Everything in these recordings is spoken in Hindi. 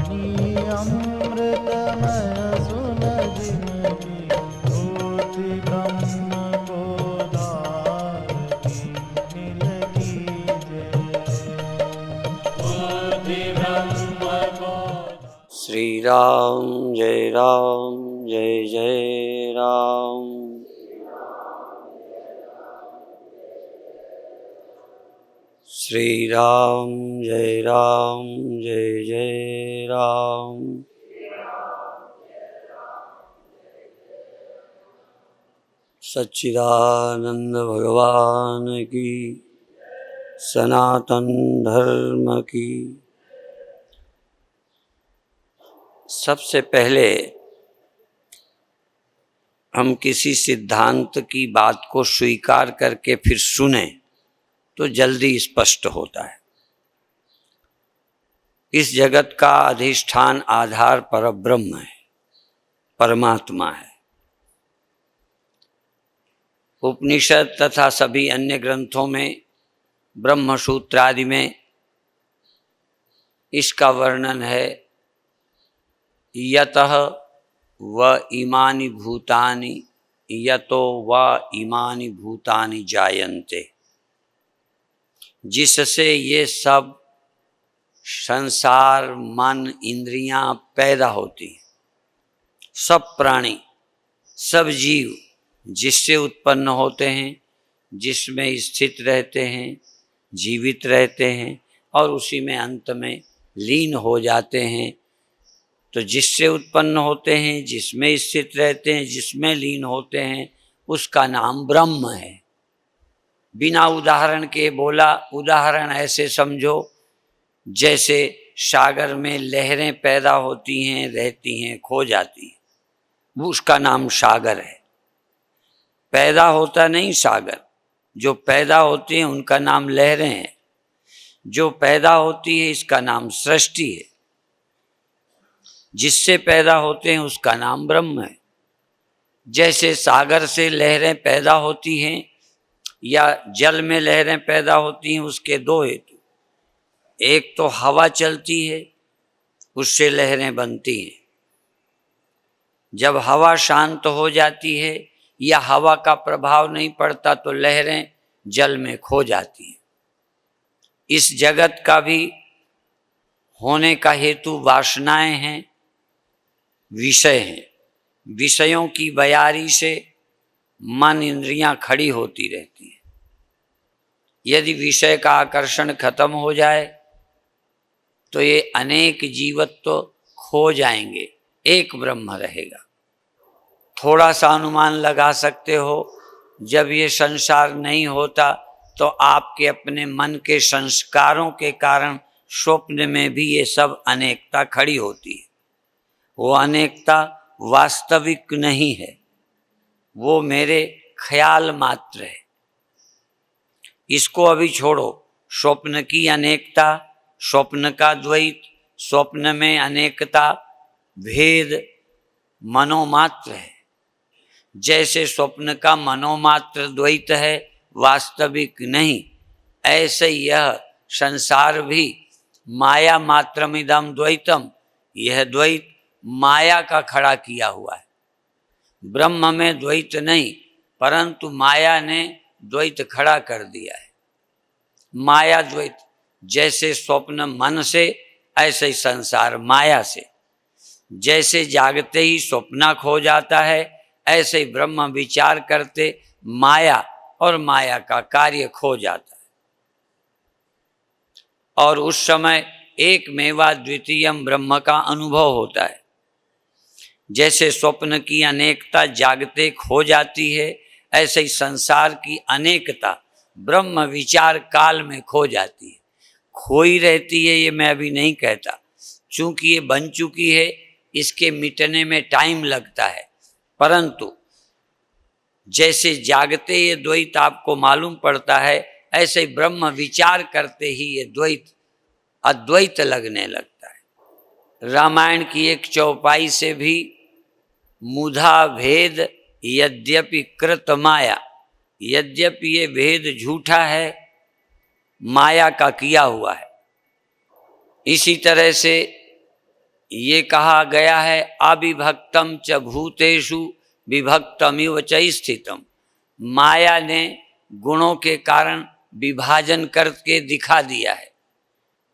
वाणी अमृतमय सुलझिनगी होती ब्रह्म को धारती नील की श्री राम जय राम। श्री राम जय राम। सच्चिदानंद भगवान की, सनातन धर्म की। सबसे पहले हम किसी सिद्धांत की बात को स्वीकार करके फिर सुने तो जल्दी स्पष्ट होता है। इस जगत का अधिष्ठान आधार परब्रह्म है, परमात्मा है। उपनिषद तथा सभी अन्य ग्रंथों में, ब्रह्म सूत्र आदि में इसका वर्णन है। यतः व इमानि भूतानि, यतो व इमानि भूतानि जायन्ते। जिससे ये सब संसार, मन, इंद्रियां पैदा होती हैं। सब प्राणी, सब जीव जिससे उत्पन्न होते हैं, जिसमें स्थित रहते हैं, जीवित रहते हैं और उसी में अंत में लीन हो जाते हैं। तो जिससे उत्पन्न होते हैं, जिसमें स्थित रहते हैं, जिसमें लीन होते हैं, उसका नाम ब्रह्म है। बिना उदाहरण के बोला, उदाहरण ऐसे समझो जैसे सागर में लहरें पैदा होती हैं, रहती हैं, खो जाती हैं, वो उसका नाम सागर है। पैदा होता नहीं सागर, जो पैदा होती हैं उनका नाम लहरें हैं। जो पैदा होती है इसका नाम सृष्टि है। जिससे पैदा होते हैं उसका नाम ब्रह्म है। जैसे सागर से लहरें पैदा होती हैं या जल में लहरें पैदा होती हैं, उसके दो हेतु। एक तो हवा चलती है, उससे लहरें बनती हैं। जब हवा शांत हो जाती है या हवा का प्रभाव नहीं पड़ता तो लहरें जल में खो जाती हैं। इस जगत का भी होने का हेतु वासनाएं हैं, विषय हैं। विषयों की बयारी से मन, इंद्रियां खड़ी होती रहती हैं। यदि विषय का आकर्षण खत्म हो जाए तो ये अनेक जीवत्व खो जाएंगे, एक ब्रह्म रहेगा। थोड़ा सा अनुमान लगा सकते हो, जब ये संसार नहीं होता तो आपके अपने मन के संस्कारों के कारण स्वप्न में भी ये सब अनेकता खड़ी होती है। वो अनेकता वास्तविक नहीं है, वो मेरे ख्याल मात्र है। इसको अभी छोड़ो। स्वप्न की अनेकता, स्वप्न का द्वैत, स्वप्न में अनेकता, भेद मनोमात्र है। जैसे स्वप्न का मनोमात्र द्वैत है, वास्तविक नहीं, ऐसे यह संसार भी माया मात्रमिदं द्वैतम, यह द्वैत माया का खड़ा किया हुआ है। ब्रह्म में द्वैत नहीं, परंतु माया ने द्वैत खड़ा कर दिया है। माया द्वैत, जैसे स्वप्न मन से, ऐसे ही संसार माया से। जैसे जागते ही स्वप्न खो जाता है, ऐसे ही ब्रह्म विचार करते माया और माया का कार्य खो जाता है। और उस समय एक मेवा द्वितीयम ब्रह्म का अनुभव होता है। जैसे स्वप्न की अनेकता जागते खो जाती है, ऐसे ही संसार की अनेकता ब्रह्म विचार काल में खो जाती है। खोई रहती है ये मैं अभी नहीं कहता, चूंकि ये बन चुकी है, इसके मिटने में टाइम लगता है। परंतु जैसे जागते ये द्वैत आपको मालूम पड़ता है, ऐसे ही ब्रह्म विचार करते ही ये द्वैत अद्वैत लगने लगता है। रामायण की एक चौपाई से भी मुधा भेद यद्यपि कृत माया, यद्यपि ये भेद झूठा है, माया का किया हुआ है। इसी तरह से ये कहा गया है अविभक्तम च भूतेषु विभक्तमिव च स्थितम। माया ने गुणों के कारण विभाजन करके दिखा दिया है।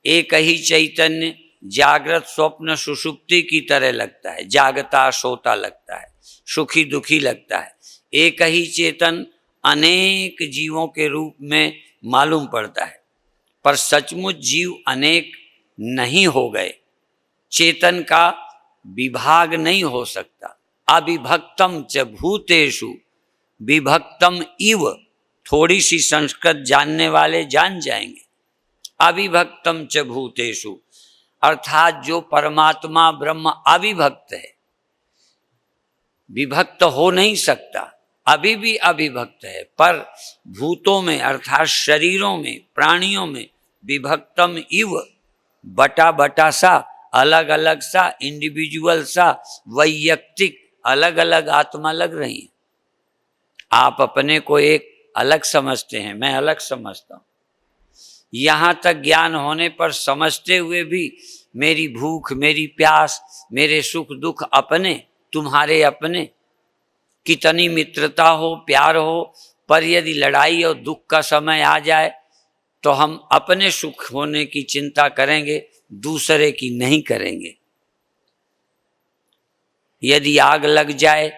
एक ही चैतन्य जागृत स्वप्न सुषुप्ति की तरह लगता है, जागता सोता लगता है, सुखी दुखी लगता है। एक ही चेतन अनेक जीवों के रूप में मालूम पड़ता है, पर सचमुच जीव अनेक नहीं हो गए। चेतन का विभाग नहीं हो सकता। अविभक्तम च भूतेषु विभक्तम इव, थोड़ी सी संस्कृत जानने वाले जान जाएंगे। अविभक्तम च भूतेषु अर्थात जो परमात्मा ब्रह्म अविभक्त है, विभक्त हो नहीं सकता, अभी भी अविभक्त है, पर भूतों में अर्थात शरीरों में, प्राणियों में विभक्तम इव, बटा बटा सा, अलग अलग सा, इंडिविजुअल सा, वैयक्तिक अलग अलग आत्मा लग रही है। आप अपने को एक अलग समझते हैं, मैं अलग समझता हूं। यहां तक ज्ञान होने पर समझते हुए भी मेरी भूख, मेरी प्यास, मेरे सुख दुख अपने, तुम्हारे अपने, कितनी मित्रता हो, प्यार हो, पर यदि लड़ाई और दुख का समय आ जाए तो हम अपने सुख होने की चिंता करेंगे, दूसरे की नहीं करेंगे। यदि आग लग जाए,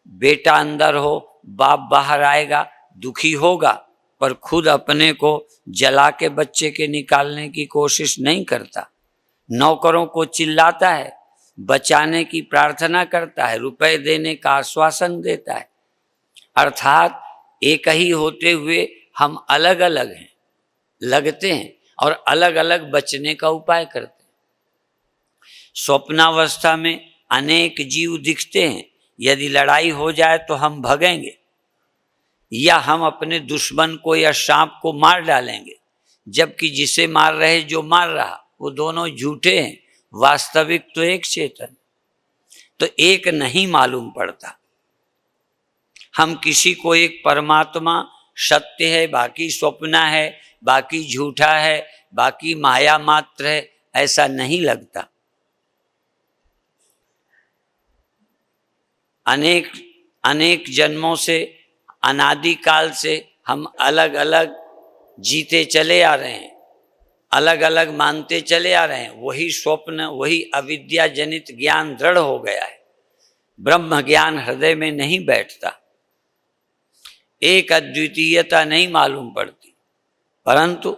बेटा अंदर हो, बाप बाहर आएगा, दुखी होगा, पर खुद अपने को जला के बच्चे के निकालने की कोशिश नहीं करता। नौकरों को चिल्लाता है, बचाने की प्रार्थना करता है, रुपए देने का आश्वासन देता है। अर्थात एक ही होते हुए हम अलग अलग हैं, लगते हैं और अलग अलग बचने का उपाय करते हैं। स्वप्नावस्था में अनेक जीव दिखते हैं। यदि लड़ाई हो जाए तो हम भगेंगे या हम अपने दुश्मन को या सांप को मार डालेंगे, जबकि जिसे मार रहे जो मार रहा वो दोनों झूठे हैं। वास्तविक तो एक चेतन, तो एक नहीं मालूम पड़ता। हम किसी को एक परमात्मा सत्य है, बाकी स्वप्न है, बाकी झूठा है, बाकी माया मात्र है, ऐसा नहीं लगता। अनेक अनेक जन्मों से, अनादिकाल से हम अलग अलग जीते चले आ रहे हैं, अलग अलग मानते चले आ रहे हैं। वही स्वप्न, वही अविद्या जनित ज्ञान दृढ़ हो गया है। ब्रह्म ज्ञान हृदय में नहीं बैठता, एक अद्वितीयता नहीं मालूम पड़ती, परंतु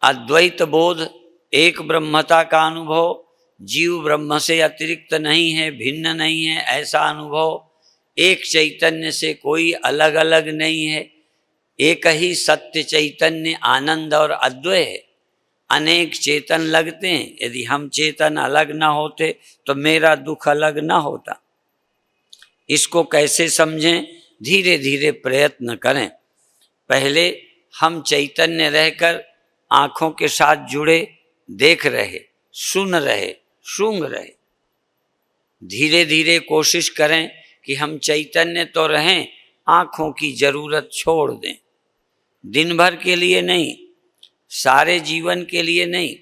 अद्वैत बोध, एक ब्रह्मता का अनुभव, जीव ब्रह्म से अतिरिक्त नहीं है, भिन्न नहीं है, ऐसा अनुभव, एक चैतन्य से कोई अलग अलग नहीं है, एक ही सत्य चैतन्य आनंद और अद्वय है। अनेक चेतन लगते हैं। यदि हम चेतन अलग ना होते तो मेरा दुख अलग ना होता। इसको कैसे समझें? धीरे धीरे प्रयत्न करें। पहले हम चैतन्य रहकर आँखों के साथ जुड़े, देख रहे, सुन रहे, सूंघ रहे। धीरे धीरे कोशिश करें कि हम चैतन्य तो रहें, आँखों की जरूरत छोड़ दें। दिन भर के लिए नहीं, सारे जीवन के लिए नहीं,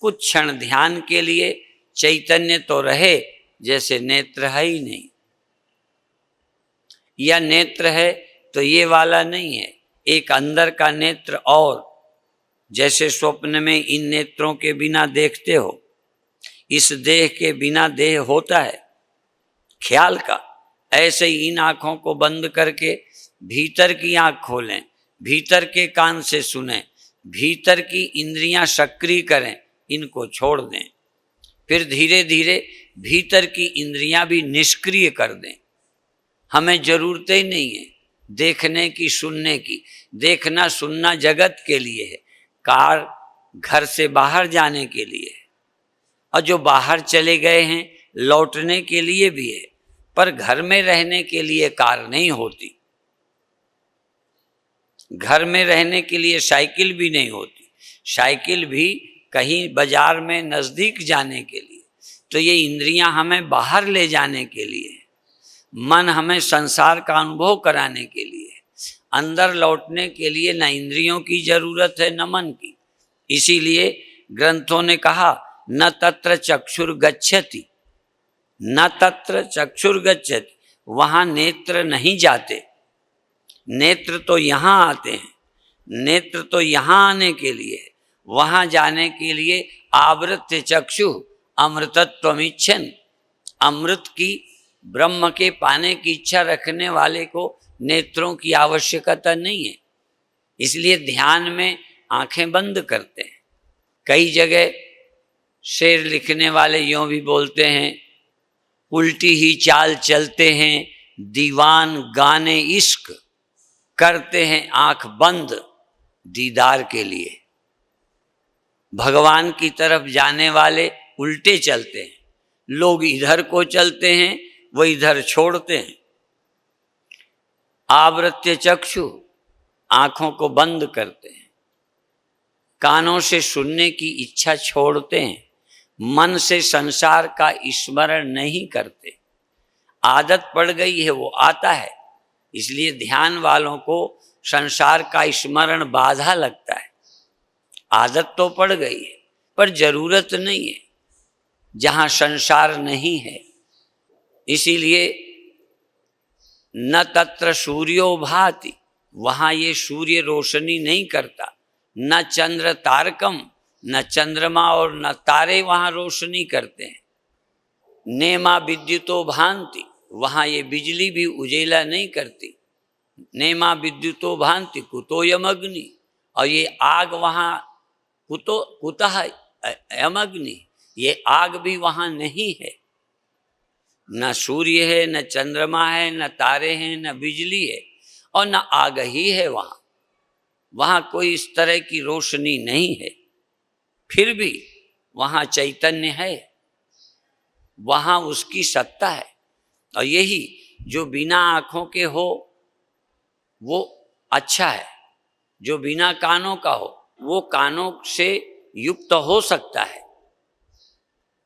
कुछ क्षण ध्यान के लिए चैतन्य तो रहे, जैसे नेत्र है ही नहीं, या नेत्र है तो ये वाला नहीं है, एक अंदर का नेत्र। और जैसे स्वप्न में इन नेत्रों के बिना देखते हो, इस देह के बिना देह होता है ख्याल का, ऐसे ही इन आँखों को बंद करके भीतर की आँख खोलें, भीतर के कान से सुनें, भीतर की इंद्रियां सक्रिय करें, इनको छोड़ दें। फिर धीरे धीरे भीतर की इंद्रियां भी निष्क्रिय कर दें। हमें जरूरत ही नहीं है देखने की, सुनने की। देखना सुनना जगत के लिए है, कार घर से बाहर जाने के लिए है, और जो बाहर चले गए हैं लौटने के लिए भी है, पर घर में रहने के लिए कार नहीं होती, घर में रहने के लिए साइकिल भी नहीं होती। साइकिल भी कहीं बाजार में नज़दीक जाने के लिए। तो ये इंद्रियां हमें बाहर ले जाने के लिए, मन हमें संसार का अनुभव कराने के लिए, अंदर लौटने के लिए न इंद्रियों की जरूरत है न मन की। इसीलिए ग्रंथों ने कहा न तत्र चक्षुर्गच्छति, न तत्र चक्षुर्गच्छति, वहां नेत्र नहीं जाते। नेत्र तो यहाँ आते हैं, नेत्र तो यहाँ आने के लिए, वहां जाने के लिए आवृत्य चक्षु अमृतत्वमिच्छन्, अमृत की, ब्रह्म के पाने की इच्छा रखने वाले को नेत्रों की आवश्यकता नहीं है। इसलिए ध्यान में आंखें बंद करते हैं। कई जगह शेर लिखने वाले यूं भी बोलते हैं, उल्टी ही चाल चलते हैं दीवान गाने इश्क, करते हैं आंख बंद दीदार के लिए। भगवान की तरफ जाने वाले उल्टे चलते हैं, लोग इधर को चलते हैं, वो इधर छोड़ते हैं। आवृत्य चक्षु, आंखों को बंद करते हैं, कानों से सुनने की इच्छा छोड़ते हैं, मन से संसार का स्मरण नहीं करते। आदत पड़ गई है, वो आता है, इसलिए ध्यान वालों को संसार का स्मरण बाधा लगता है। आदत तो पड़ गई है, पर जरूरत नहीं है जहां संसार नहीं है। इसीलिए न तत्र सूर्यो भाति, वहां ये सूर्य रोशनी नहीं करता, न चंद्र तारकम, न चंद्रमा और न तारे वहां रोशनी करते हैं। नेमा विद्युतो भांति, वहां ये बिजली भी उजेला नहीं करती। नेमा विद्युतो भांति कुतोयम अग्नि, और ये आग वहां कुतः अमग्नि, ये आग भी वहां नहीं है। न सूर्य है, न चंद्रमा है, न तारे हैं, न बिजली है, और न आग ही है वहां। वहां कोई इस तरह की रोशनी नहीं है, फिर भी वहां चैतन्य है, वहां उसकी सत्ता है। और यही जो बिना आंखों के हो वो अच्छा है, जो बिना कानों का हो वो कानों से युक्त हो सकता है।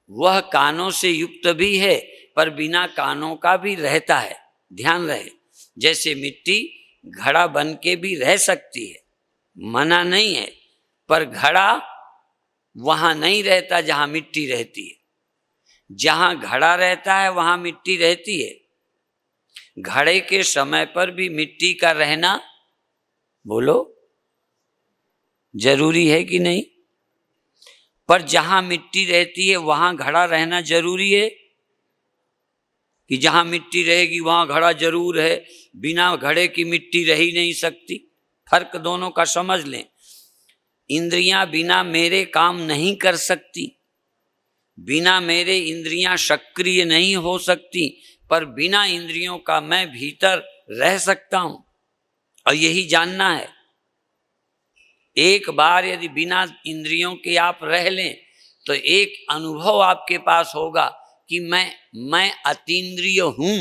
वह कानों से युक्त भी है पर बिना कानों का भी रहता है। ध्यान रहे, जैसे मिट्टी घड़ा बन के भी रह सकती है, मना नहीं है, पर घड़ा वहां नहीं रहता जहां मिट्टी रहती है। जहां घड़ा रहता है वहां मिट्टी रहती है। घड़े के समय पर भी मिट्टी का रहना, बोलो, जरूरी है कि नहीं? पर जहां मिट्टी रहती है वहां घड़ा रहना जरूरी है कि जहां मिट्टी रहेगी वहां घड़ा जरूर है? बिना घड़े की मिट्टी रह ही नहीं सकती। फर्क दोनों का समझ लें। इंद्रियां बिना मेरे काम नहीं कर सकती, बिना मेरे इंद्रियां सक्रिय नहीं हो सकती, पर बिना इंद्रियों का मैं भीतर रह सकता हूं। और यही जानना है। एक बार यदि बिना इंद्रियों के आप रह लें तो एक अनुभव आपके पास होगा कि मैं अतीन्द्रिय हूं।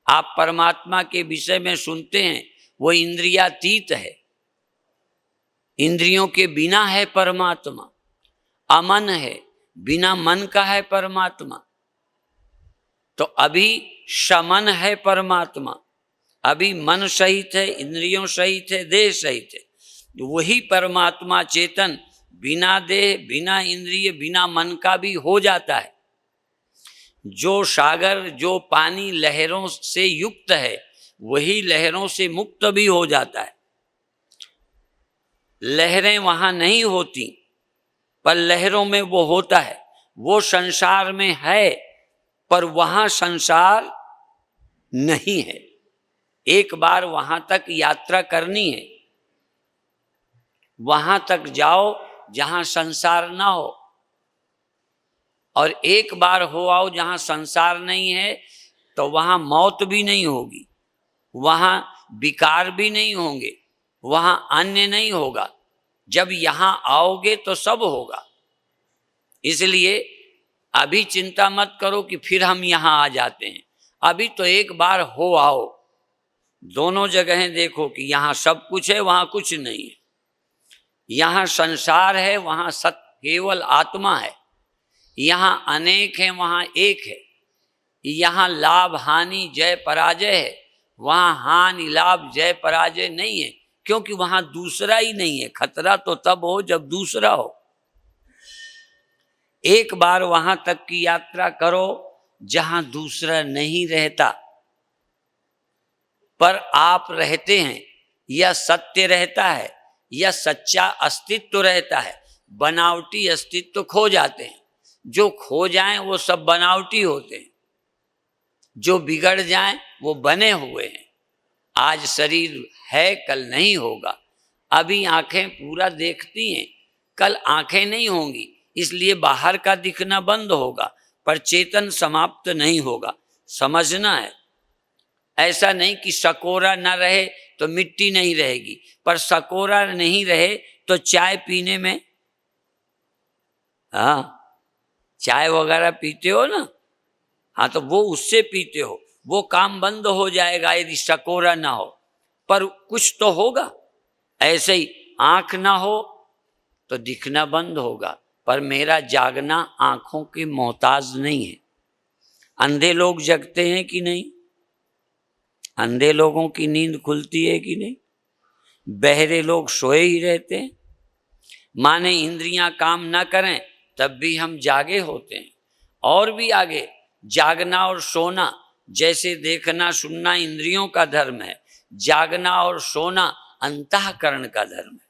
आप परमात्मा के विषय में सुनते हैं, वो इंद्रियातीत है, इंद्रियों के बिना है परमात्मा। अमन है, बिना मन का है परमात्मा। तो अभी शमन है परमात्मा, अभी मन सहित है, इंद्रियों सहित है, देह सहित है। तो वही परमात्मा चेतन बिना देह, बिना इंद्रिय, बिना मन का भी हो जाता है। जो सागर, जो पानी लहरों से युक्त है, वही लहरों से मुक्त भी हो जाता है। लहरें वहां नहीं होती, पर लहरों में वो होता है। वो संसार में है, पर वहां संसार नहीं है। एक बार वहां तक यात्रा करनी है, वहां तक जाओ जहां संसार ना हो। और एक बार हो आओ जहां संसार नहीं है, तो वहां मौत भी नहीं होगी, वहां विकार भी नहीं होंगे, वहां अन्य नहीं होगा। जब यहां आओगे तो सब होगा। इसलिए अभी चिंता मत करो कि फिर हम यहां आ जाते हैं। अभी तो एक बार हो आओ, दोनों जगहें देखो कि यहां सब कुछ है, वहां कुछ नहीं है। यहां संसार है, वहां सत केवल आत्मा है। यहां अनेक है, वहां एक है। यहां लाभ हानि जय पराजय है, वहां हानि लाभ जय पराजय नहीं है, क्योंकि वहां दूसरा ही नहीं है। खतरा तो तब हो जब दूसरा हो। एक बार वहां तक की यात्रा करो जहां दूसरा नहीं रहता, पर आप रहते हैं, या सत्य रहता है, या सच्चा अस्तित्व रहता है। बनावटी अस्तित्व खो जाते हैं, जो खो जाएं वो सब बनावटी होते हैं, जो बिगड़ जाएं वो बने हुए हैं। आज शरीर है, कल नहीं होगा। अभी आंखें पूरा देखती हैं, कल आंखें नहीं होंगी, इसलिए बाहर का दिखना बंद होगा, पर चेतन समाप्त नहीं होगा। समझना है, ऐसा नहीं कि सकोरा न रहे तो मिट्टी नहीं रहेगी, पर सकोरा नहीं रहे तो चाय पीने में, हाँ चाय वगैरह पीते हो ना, हाँ तो वो उससे पीते हो, वो काम बंद हो जाएगा यदि सकोरा ना हो, पर कुछ तो होगा। ऐसे ही आंख ना हो तो दिखना बंद होगा, पर मेरा जागना आंखों के मोहताज नहीं है। अंधे लोग जगते हैं कि नहीं? अंधे लोगों की नींद खुलती है कि नहीं? बहरे लोग सोए ही रहते हैं। माने इंद्रियां काम ना करें तब भी हम जागे होते हैं। और भी आगे, जागना और सोना, जैसे देखना सुनना इंद्रियों का धर्म है, जागना और सोना अंतःकरण का धर्म है।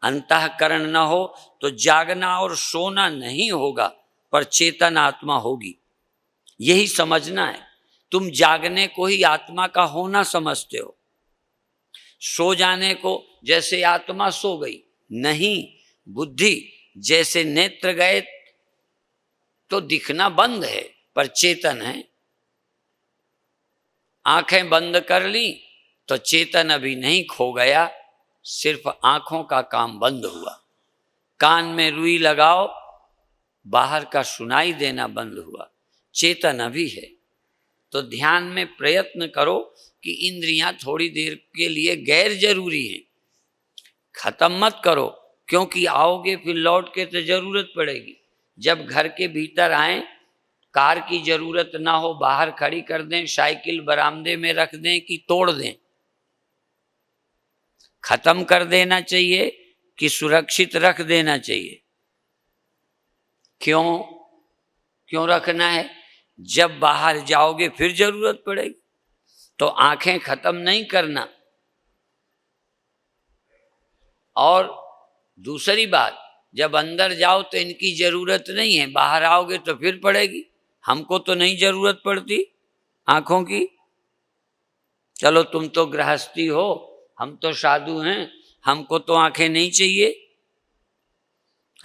अंतःकरण न हो तो जागना और सोना नहीं होगा, पर चेतन आत्मा होगी। यही समझना है। तुम जागने को ही आत्मा का होना समझते हो, सो जाने को जैसे आत्मा सो गई। नहीं, बुद्धि जैसे नेत्र गए तो दिखना बंद है, पर चेतन है। आंखें बंद कर ली तो चेतन अभी नहीं खो गया, सिर्फ आंखों का काम बंद हुआ। कान में रुई लगाओ, बाहर का सुनाई देना बंद हुआ, चेतन अभी है। तो ध्यान में प्रयत्न करो कि इंद्रियां थोड़ी देर के लिए गैर जरूरी हैं, खत्म मत करो, क्योंकि आओगे फिर लौट के तो जरूरत पड़ेगी। जब घर के भीतर आए, कार की जरूरत ना हो, बाहर खड़ी कर दें, साइकिल बरामदे में रख दें कि तोड़ दें, खत्म कर देना चाहिए कि सुरक्षित रख देना चाहिए? क्यों रखना है? जब बाहर जाओगे फिर जरूरत पड़ेगी, तो आंखें खत्म नहीं करना। और दूसरी बात, जब अंदर जाओ तो इनकी जरूरत नहीं है, बाहर आओगे तो फिर पड़ेगी। हमको तो नहीं जरूरत पड़ती आंखों की। चलो तुम तो गृहस्थी हो, हम तो साधु हैं, हमको तो आंखें नहीं चाहिए,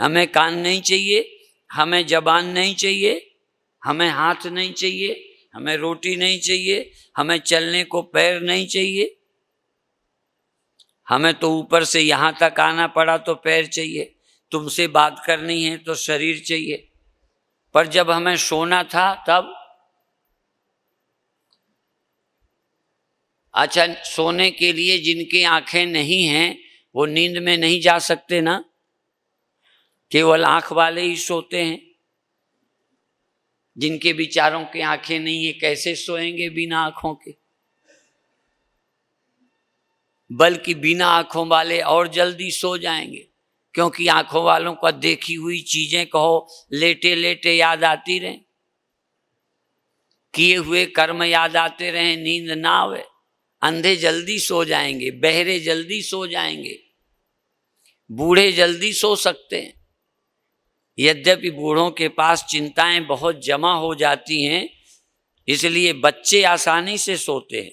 हमें कान नहीं चाहिए, हमें जबान नहीं चाहिए, हमें हाथ नहीं चाहिए, हमें रोटी नहीं चाहिए, हमें चलने को पैर नहीं चाहिए। हमें तो ऊपर से यहाँ तक आना पड़ा तो पैर चाहिए, तुमसे बात करनी है तो शरीर चाहिए। पर जब हमें सोना था तब, अच्छा सोने के लिए जिनकी आंखें नहीं हैं वो नींद में नहीं जा सकते ना, केवल आंख वाले ही सोते हैं। जिनके विचारों की आंखें नहीं है कैसे सोएंगे बिना आंखों के? बल्कि बिना आंखों वाले और जल्दी सो जाएंगे, क्योंकि आंखों वालों का देखी हुई चीजें कहो लेटे लेटे याद आती रहे, किए हुए कर्म याद आते रहे, नींद ना आवे। अंधे जल्दी सो जाएंगे, बहरे जल्दी सो जाएंगे, बूढ़े जल्दी सो सकते हैं। यद्यपि बूढ़ों के पास चिंताएं बहुत जमा हो जाती हैं, इसलिए बच्चे आसानी से सोते हैं।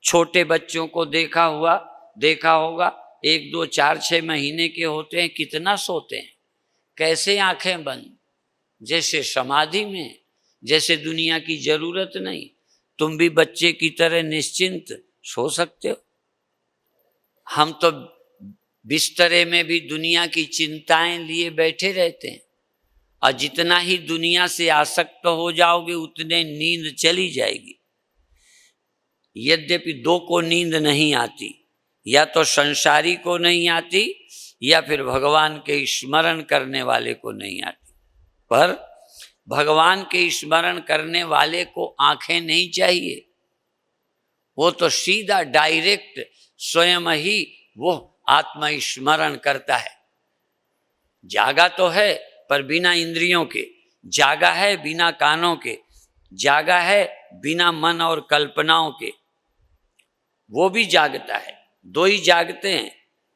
छोटे बच्चों को देखा होगा, 1, 2, 4, 6 महीने के होते हैं, कितना सोते हैं, कैसे आंखें बंद, जैसे समाधि में, जैसे दुनिया की जरूरत नहीं। तुम भी बच्चे की तरह निश्चिंत सो सकते हो। हम तो बिस्तरे में भी दुनिया की चिंताएं लिए बैठे रहते हैं, और जितना ही दुनिया से आसक्त हो जाओगे उतने नींद चली जाएगी। यद्यपि 2 को नींद नहीं आती, या तो संसारी को नहीं आती या फिर भगवान के स्मरण करने वाले को नहीं आती। पर भगवान के स्मरण करने वाले को आंखें नहीं चाहिए, वो तो सीधा डायरेक्ट स्वयं ही वो आत्मा स्मरण करता है। जागा तो है पर बिना इंद्रियों के, जागा है बिना कानों के, जागा है बिना मन और कल्पनाओं के, वो भी जागता है। दो ही जागते हैं,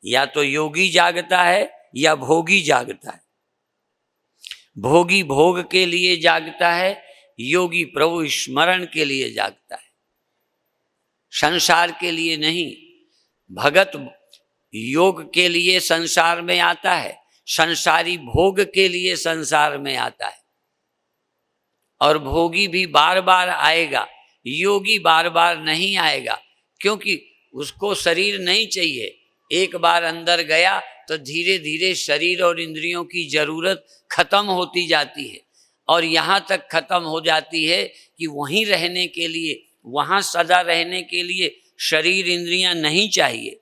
या तो योगी जागता है या भोगी जागता है। भोगी भोग के लिए जागता है, योगी प्रभु स्मरण के लिए जागता है, संसार के लिए नहीं। भगत योग के लिए संसार में आता है, संसारी भोग के लिए संसार में आता है। और भोगी भी बार बार आएगा, योगी बार बार नहीं आएगा, क्योंकि उसको शरीर नहीं चाहिए। एक बार अंदर गया तो धीरे धीरे शरीर और इंद्रियों की जरूरत खत्म होती जाती है, और यहाँ तक खत्म हो जाती है कि वहीं रहने के लिए, वहाँ सदा रहने के लिए शरीर इंद्रियां नहीं चाहिए,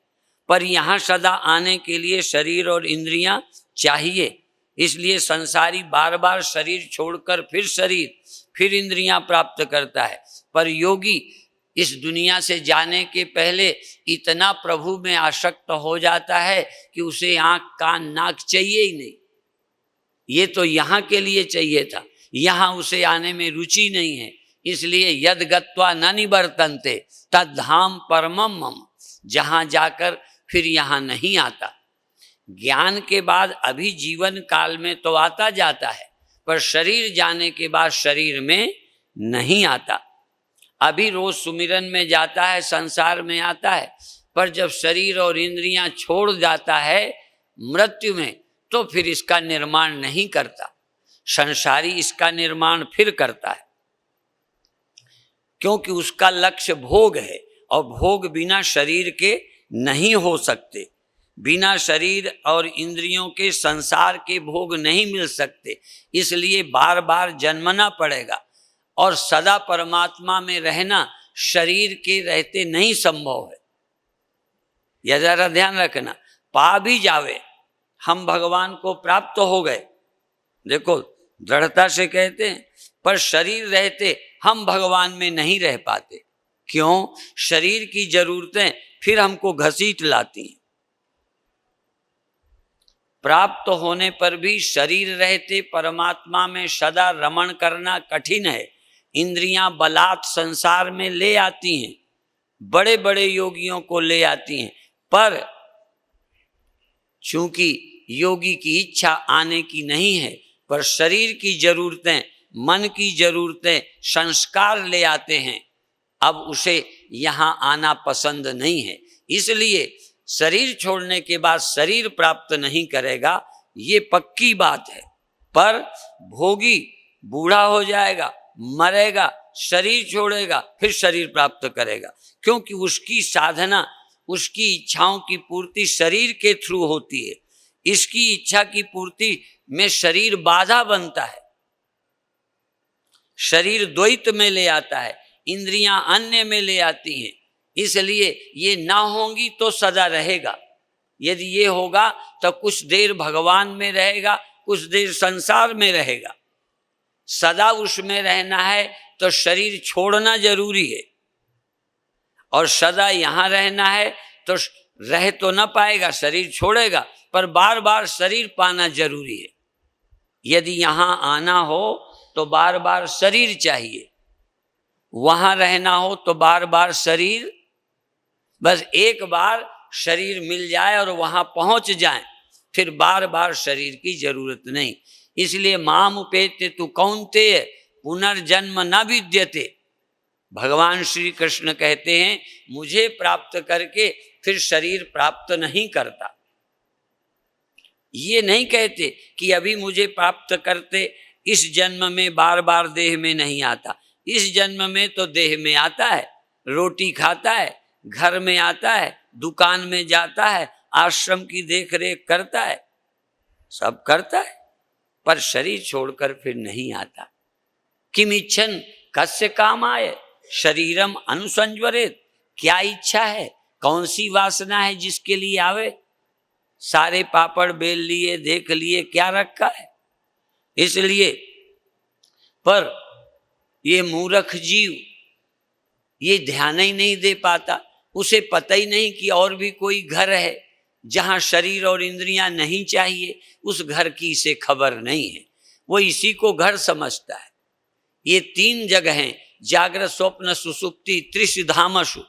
पर यहाँ सदा आने के लिए शरीर और इंद्रियां चाहिए। इसलिए संसारी बार बार शरीर छोड़कर फिर शरीर, फिर इंद्रियां प्राप्त करता है। पर योगी इस दुनिया से जाने के पहले इतना प्रभु में आसक्त हो जाता है कि उसे आंख कान नाक चाहिए ही नहीं। ये तो यहाँ के लिए चाहिए था, यहाँ उसे आने में रुचि नहीं है। इसलिए यद गत्वा न निवर्तन्ते तद धाम परमम मम, जहाँ जाकर फिर यहाँ नहीं आता। ज्ञान के बाद अभी जीवन काल में तो आता जाता है, पर शरीर जाने के बाद शरीर में नहीं आता। अभी रोज सुमिरन में जाता है, संसार में आता है, पर जब शरीर और इंद्रियां छोड़ जाता है मृत्यु में, तो फिर इसका निर्माण नहीं करता। संसारी इसका निर्माण फिर करता है, क्योंकि उसका लक्ष्य भोग है, और भोग बिना शरीर के नहीं हो सकते। बिना शरीर और इंद्रियों के संसार के भोग नहीं मिल सकते। इसलिए बार बार जन्मना पड़ेगा, और सदा परमात्मा में रहना शरीर के रहते नहीं संभव है। यह जरा ध्यान रखना। पा भी जावे हम भगवान को प्राप्त हो गए, देखो दृढ़ता से कहते हैं, पर शरीर रहते हम भगवान में नहीं रह पाते। क्यों? शरीर की जरूरतें फिर हमको घसीट लाती हैं। प्राप्त होने पर भी शरीर रहते परमात्मा में सदा रमण करना कठिन है। इंद्रियां बलात् संसार में ले आती हैं, बड़े बड़े योगियों को ले आती हैं, पर चूंकि योगी की इच्छा आने की नहीं है, पर शरीर की जरूरतें, मन की जरूरतें, संस्कार ले आते हैं, अब उसे यहाँ आना पसंद नहीं है। इसलिए शरीर छोड़ने के बाद शरीर प्राप्त नहीं करेगा, ये पक्की बात है। पर भोगी बूढ़ा हो जाएगा, मरेगा, शरीर छोड़ेगा, फिर शरीर प्राप्त करेगा, क्योंकि उसकी साधना, उसकी इच्छाओं की पूर्ति शरीर के थ्रू होती है। इसकी इच्छा की पूर्ति में शरीर बाधा बनता है, शरीर द्वैत में ले आता है, इंद्रियां अन्य में ले आती हैं। इसलिए ये ना होंगी तो सदा रहेगा। यदि ये होगा तो कुछ देर भगवान में रहेगा, कुछ देर संसार में रहेगा। सदा उसमें रहना है तो शरीर छोड़ना जरूरी है, और सदा यहाँ रहना है तो रह तो न पाएगा, शरीर छोड़ेगा, पर बार बार शरीर पाना जरूरी है। यदि यहाँ आना हो तो बार बार शरीर चाहिए, वहाँ रहना हो तो बार बार शरीर। बस एक बार शरीर मिल जाए और वहाँ पहुँच जाए, फिर बार बार शरीर की जरूरत नहीं। इसलिए माम उपेत्य तु कौन्तेय पुनर्जन्म न विद्यते। भगवान श्री कृष्ण कहते हैं, मुझे प्राप्त करके फिर शरीर प्राप्त नहीं करता। ये नहीं कहते कि अभी मुझे प्राप्त करते इस जन्म में बार बार देह में नहीं आता। इस जन्म में तो देह में आता है, रोटी खाता है, घर में आता है, दुकान में जाता है, आश्रम की देख रेख करता है, सब करता है, पर शरीर छोड़कर फिर नहीं आता। किम इच्छन कस्य कामाय शरीरम अनुसंज्वरेत। क्या इच्छा है, कौन सी वासना है जिसके लिए आवे? सारे पापड़ बेल लिए, देख लिए, क्या रखा है। इसलिए पर ये मूर्ख जीव ये ध्यान ही नहीं दे पाता, उसे पता ही नहीं कि और भी कोई घर है, जहाँ शरीर और इंद्रियां नहीं चाहिए उस घर की इसे खबर नहीं है, वो इसी को घर समझता है। ये 3 जगहें जागृत स्वप्न सुसुप्ति त्रिशधामसु,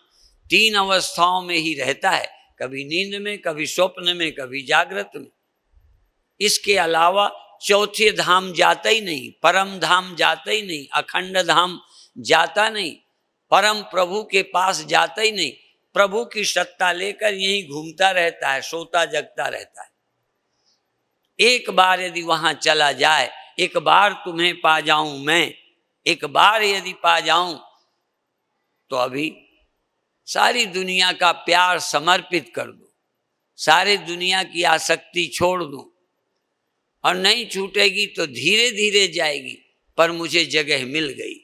3 अवस्थाओं में ही रहता है, कभी नींद में, कभी स्वप्न में, कभी जागृत में। इसके अलावा चौथे धाम जाता ही नहीं, परम धाम जाता ही नहीं, अखंड धाम जाता नहीं, परम प्रभु के पास जाता ही नहीं। प्रभु की सत्ता लेकर यहीं घूमता रहता है, सोता जगता रहता है। एक बार यदि वहां चला जाए, एक बार तुम्हें पा जाऊं मैं, एक बार यदि पा जाऊं तो अभी सारी दुनिया का प्यार समर्पित कर दूं, सारी दुनिया की आसक्ति छोड़ दूं, और नहीं छूटेगी तो धीरे धीरे जाएगी, पर मुझे जगह मिल गई,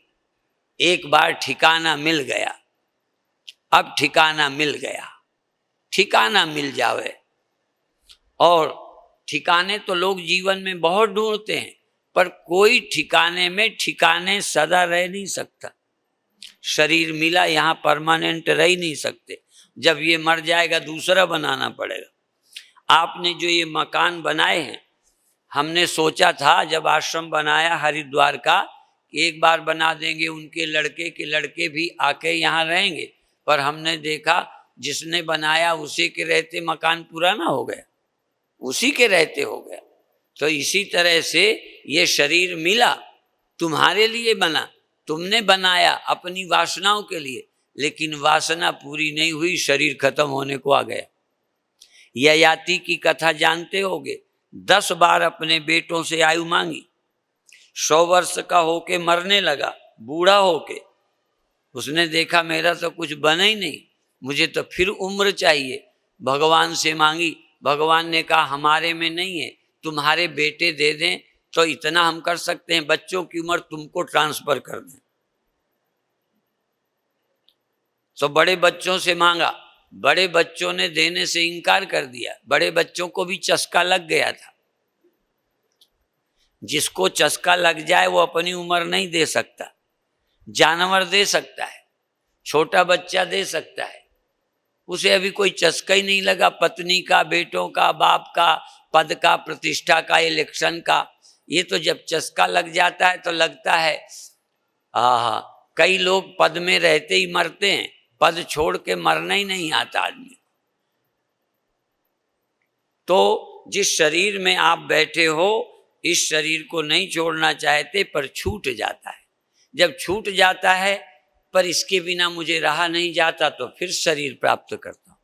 एक बार ठिकाना मिल गया। अब ठिकाना मिल गया, ठिकाना मिल जावे। और ठिकाने तो लोग जीवन में बहुत ढूंढते हैं, पर कोई ठिकाने में ठिकाने सदा रह नहीं सकता। शरीर मिला, यहाँ परमानेंट रह ही नहीं सकते, जब ये मर जाएगा दूसरा बनाना पड़ेगा। आपने जो ये मकान बनाए हैं, हमने सोचा था जब आश्रम बनाया हरिद्वार का, एक बार बना देंगे, उनके लड़के के लड़के भी आके यहाँ रहेंगे, पर हमने देखा जिसने बनाया उसी के रहते मकान पुराना हो गया, उसी के रहते हो गया। तो इसी तरह से ये शरीर मिला, तुम्हारे लिए बना, तुमने बनाया अपनी वासनाओं के लिए, लेकिन वासना पूरी नहीं हुई, शरीर खत्म होने को आ गया। ययाति की कथा जानते होगे, 10 बार अपने बेटों से आयु मांगी, 100 वर्ष का होके मरने लगा, बूढ़ा होके। उसने देखा मेरा तो कुछ बना ही नहीं, मुझे तो फिर उम्र चाहिए। भगवान से मांगी, भगवान ने कहा हमारे में नहीं है, तुम्हारे बेटे दे दें तो इतना हम कर सकते हैं, बच्चों की उम्र तुमको ट्रांसफर कर दें। तो बड़े बच्चों से मांगा, बड़े बच्चों ने देने से इनकार कर दिया। बड़े बच्चों को भी चस्का लग गया था। जिसको चस्का लग जाए वो अपनी उम्र नहीं दे सकता। जानवर दे सकता है, छोटा बच्चा दे सकता है, उसे अभी कोई चस्का ही नहीं लगा, पत्नी का, बेटों का, बाप का, पद का, प्रतिष्ठा का, इलेक्शन का। ये तो जब चस्का लग जाता है तो लगता है आहा। कई लोग पद में रहते ही मरते हैं, पद छोड़ के मरना ही नहीं आता आदमी। तो जिस शरीर में आप बैठे हो, इस शरीर को नहीं छोड़ना चाहते, पर छूट जाता है। जब छूट जाता है, पर इसके बिना मुझे रहा नहीं जाता, तो फिर शरीर प्राप्त करता हूं।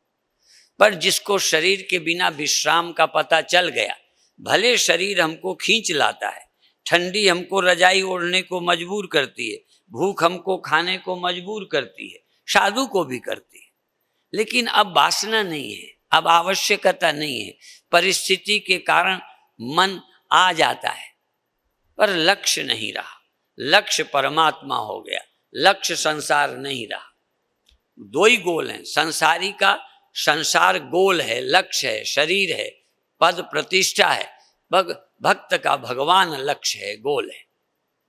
पर जिसको शरीर के बिना विश्राम का पता चल गया, भले शरीर हमको खींच लाता है, ठंडी हमको रजाई ओढ़ने को मजबूर करती है, भूख हमको खाने को मजबूर करती है, साधु को भी करती है, लेकिन अब वासना नहीं है, अब आवश्यकता नहीं है। परिस्थिति के कारण मन आ जाता है, पर लक्ष्य नहीं रहा। लक्ष्य परमात्मा हो गया, लक्ष्य संसार नहीं रहा। 2 ही गोल हैं संसारी का, संसार गोल है, लक्ष्य है, शरीर है, पद प्रतिष्ठा है। भक्त का भगवान लक्ष्य है, गोल है।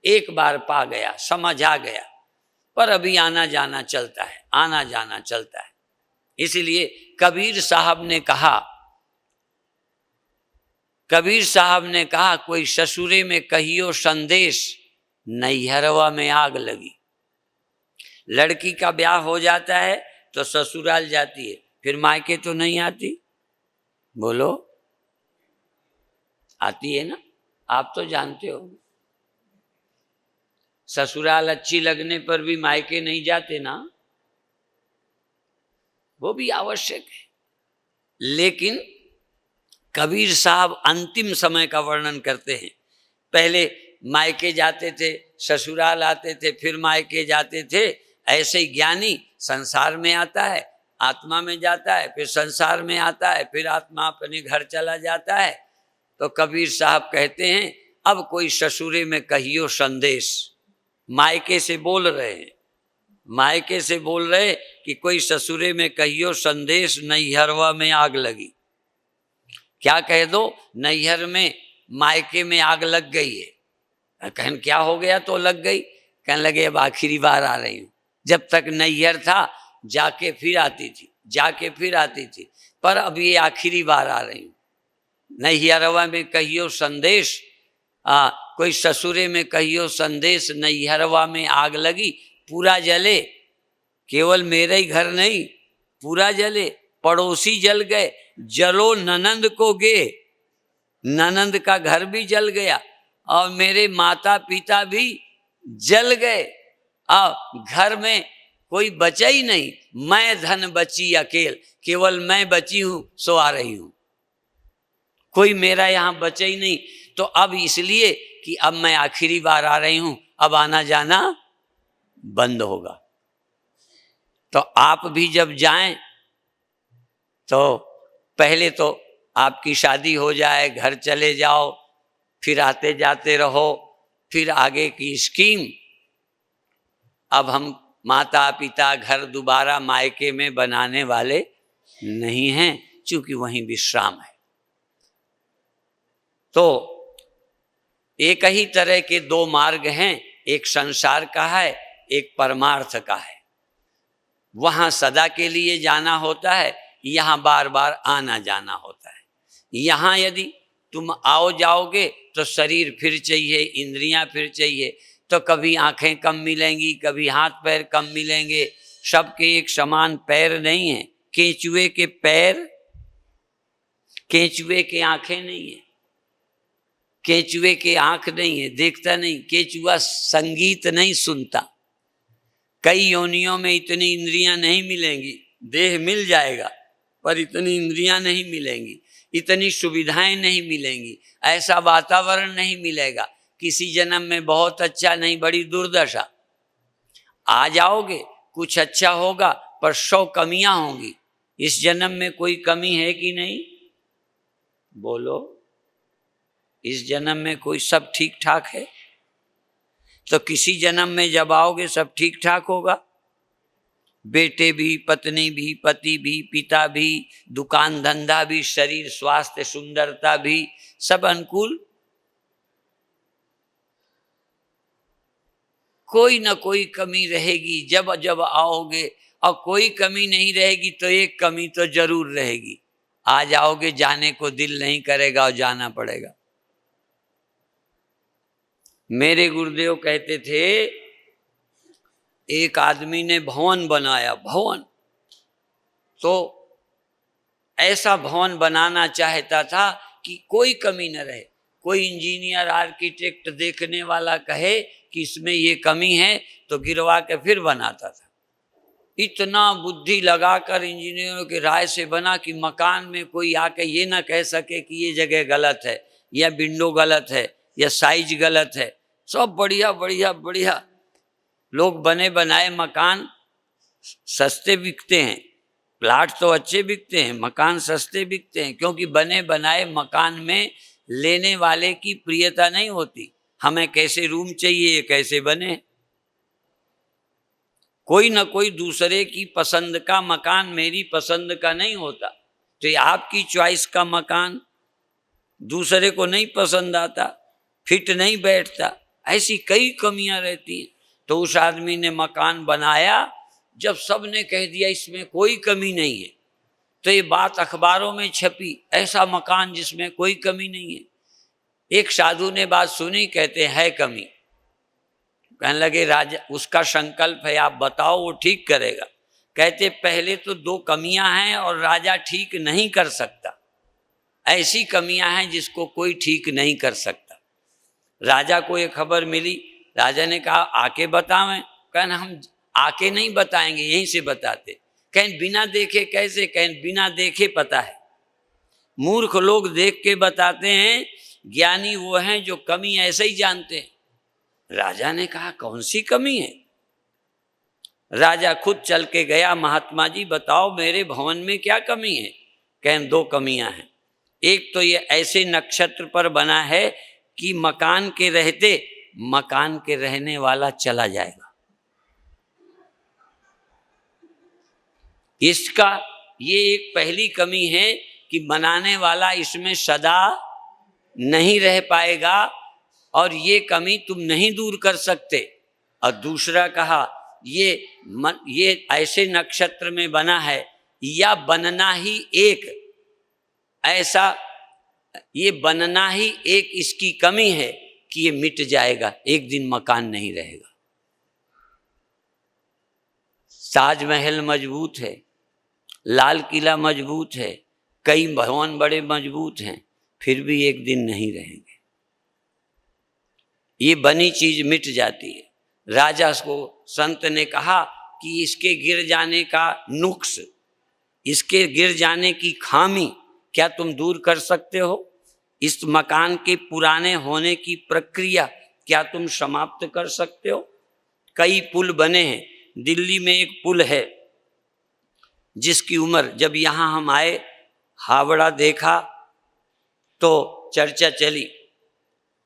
एक बार पा गया, समझ आ गया, पर अभी आना जाना चलता है, आना जाना चलता है। इसलिए कबीर साहब ने कहा कोई ससुरे में कहियो संदेश, नैहरवा में आग लगी। लड़की का ब्याह हो जाता है तो ससुराल जाती है, फिर मायके तो नहीं आती। बोलो, आती है ना? आप तो जानते हो, ससुराल अच्छी लगने पर भी मायके नहीं जाते ना, वो भी आवश्यक है। लेकिन कबीर साहब अंतिम समय का वर्णन करते हैं। पहले मायके जाते थे, ससुराल आते थे, फिर मायके जाते थे। ऐसे ही ज्ञानी संसार में आता है, आत्मा में जाता है, फिर संसार में आता है, फिर आत्मा अपने घर चला जाता है। तो कबीर साहब कहते हैं अब कोई ससुरे में कहियो संदेश। मायके से बोल रहे हैं, मायके से बोल रहे कि कोई ससुरे में कहियो संदेश, नैहरवा में आग लगी। क्या कह दो, नैहर में मायके में आग लग गई है। कहन क्या हो गया? तो लग गई। कहने लगे अब आखिरी बार आ रही हूँ। जब तक नैहर था जाके फिर आती थी, जाके फिर आती थी। पर अब ये आखिरी बार आ रही हूँ। नैहरवा में कहियो संदेश, कोई ससुरे में कहियो संदेश, नैहरवा में आग लगी पूरा जले। केवल मेरे ही घर नहीं, पूरा जले, पड़ोसी जल गए, जलो ननंद को गे, ननंद का घर भी जल गया और मेरे माता पिता भी जल गए। अब घर में कोई बचा ही नहीं, मैं धन बची अकेल, केवल मैं बची हूं सो आ रही हूं, कोई मेरा यहां बचा ही नहीं। तो अब इसलिए कि अब मैं आखिरी बार आ रही हूं, अब आना जाना बंद होगा। तो आप भी जब जाएं तो पहले तो आपकी शादी हो जाए, घर चले जाओ, फिर आते जाते रहो, फिर आगे की स्कीम। अब हम माता पिता घर दोबारा मायके में बनाने वाले नहीं हैं, क्योंकि वहीं विश्राम है। तो एक ही तरह के दो मार्ग हैं, एक संसार का है, एक परमार्थ का है। वहां सदा के लिए जाना होता है, यहाँ बार बार आना जाना होता है। यहाँ यदि तुम आओ जाओगे तो शरीर फिर चाहिए, इंद्रियां फिर चाहिए, तो कभी आंखें कम मिलेंगी, कभी हाथ पैर कम मिलेंगे। सबके एक समान पैर नहीं है, केंचुए के पैर, केंचुए के आंखें नहीं है, केंचुए के आंख नहीं है, देखता नहीं, केंचुआ संगीत नहीं सुनता। कई योनियों में इतनी इंद्रियां नहीं मिलेंगी, देह मिल जाएगा पर इतनी इंद्रियां नहीं मिलेंगी, इतनी सुविधाएं नहीं मिलेंगी, ऐसा वातावरण नहीं मिलेगा। किसी जन्म में बहुत अच्छा नहीं, बड़ी दुर्दशा। आ जाओगे कुछ अच्छा होगा, पर 100 कमियां होंगी। इस जन्म में कोई कमी है कि नहीं? बोलो, इस जन्म में कोई सब ठीक ठाक है? तो किसी जन्म में जब आओगे सब ठीक ठाक होगा। बेटे भी, पत्नी भी, पति भी, पिता भी, दुकान धंधा भी, शरीर स्वास्थ्य सुंदरता भी, सब अनुकूल। कोई ना कोई कमी रहेगी जब जब आओगे, और कोई कमी नहीं रहेगी तो एक कमी तो जरूर रहेगी। आ जाओगे, जाने को दिल नहीं करेगा और जाना पड़ेगा। मेरे गुरुदेव कहते थे, एक आदमी ने भवन बनाया, भवन, तो ऐसा भवन बनाना चाहता था कि कोई कमी न रहे। कोई इंजीनियर आर्किटेक्ट देखने वाला कहे कि इसमें ये कमी है तो गिरवा के फिर बनाता था। इतना बुद्धि लगाकर इंजीनियरों की राय से बना कि मकान में कोई आके ये ना कह सके कि ये जगह गलत है, या विंडो गलत है, या साइज गलत है। सब बढ़िया बढ़िया बढ़िया। लोग बने बनाए मकान सस्ते बिकते हैं, प्लाट तो अच्छे बिकते हैं, मकान सस्ते बिकते हैं, क्योंकि बने बनाए मकान में लेने वाले की प्रियता नहीं होती। हमें कैसे रूम चाहिए, कैसे बने। कोई ना कोई दूसरे की पसंद का मकान मेरी पसंद का नहीं होता। तो ये आपकी चॉइस का मकान दूसरे को नहीं पसंद आता, फिट नहीं बैठता, ऐसी कई कमियां रहती हैं। तो उस आदमी ने मकान बनाया, जब सबने कह दिया इसमें कोई कमी नहीं है, तो ये बात अखबारों में छपी, ऐसा मकान जिसमें कोई कमी नहीं है। एक साधु ने बात सुनी, कहते है कमी। कहने लगे राजा, उसका संकल्प है, आप बताओ वो ठीक करेगा। कहते पहले तो 2 कमियां हैं और राजा ठीक नहीं कर सकता। ऐसी कमियां हैं जिसको कोई ठीक नहीं कर सकता। राजा को ये खबर मिली, राजा ने कहा आके बतावें। कहना हम आके नहीं बताएंगे, यहीं से बताते। कहें बिना देखे कैसे? कहें बिना देखे पता है। मूर्ख लोग देख के बताते हैं, ज्ञानी वो हैं जो कमी ऐसे ही जानते हैं। राजा ने कहा कौन सी कमी है? राजा खुद चल के गया, महात्मा जी बताओ मेरे भवन में क्या कमी है? कहें 2 कमियां हैं। एक तो ये ऐसे नक्षत्र पर बना है कि मकान के रहते मकान के रहने वाला चला जाएगा। इसका ये एक पहली कमी है कि बनाने वाला इसमें सदा नहीं रह पाएगा, और ये कमी तुम नहीं दूर कर सकते। और दूसरा कहा ये ऐसे नक्षत्र में बना है या बनना ही एक ऐसा, ये बनना ही एक इसकी कमी है कि ये मिट जाएगा, एक दिन मकान नहीं रहेगा। ताजमहल मजबूत है, लाल किला मजबूत है, कई भवन बड़े मजबूत हैं, फिर भी एक दिन नहीं रहेंगे। ये बनी चीज मिट जाती है। राजा को संत ने कहा कि इसके गिर जाने का नुक्स, इसके गिर जाने की खामी क्या तुम दूर कर सकते हो? इस मकान के पुराने होने की प्रक्रिया क्या तुम समाप्त कर सकते हो? कई पुल बने हैं। दिल्ली में एक पुल है जिसकी उम्र, जब यहाँ हम आए हावड़ा देखा तो चर्चा चली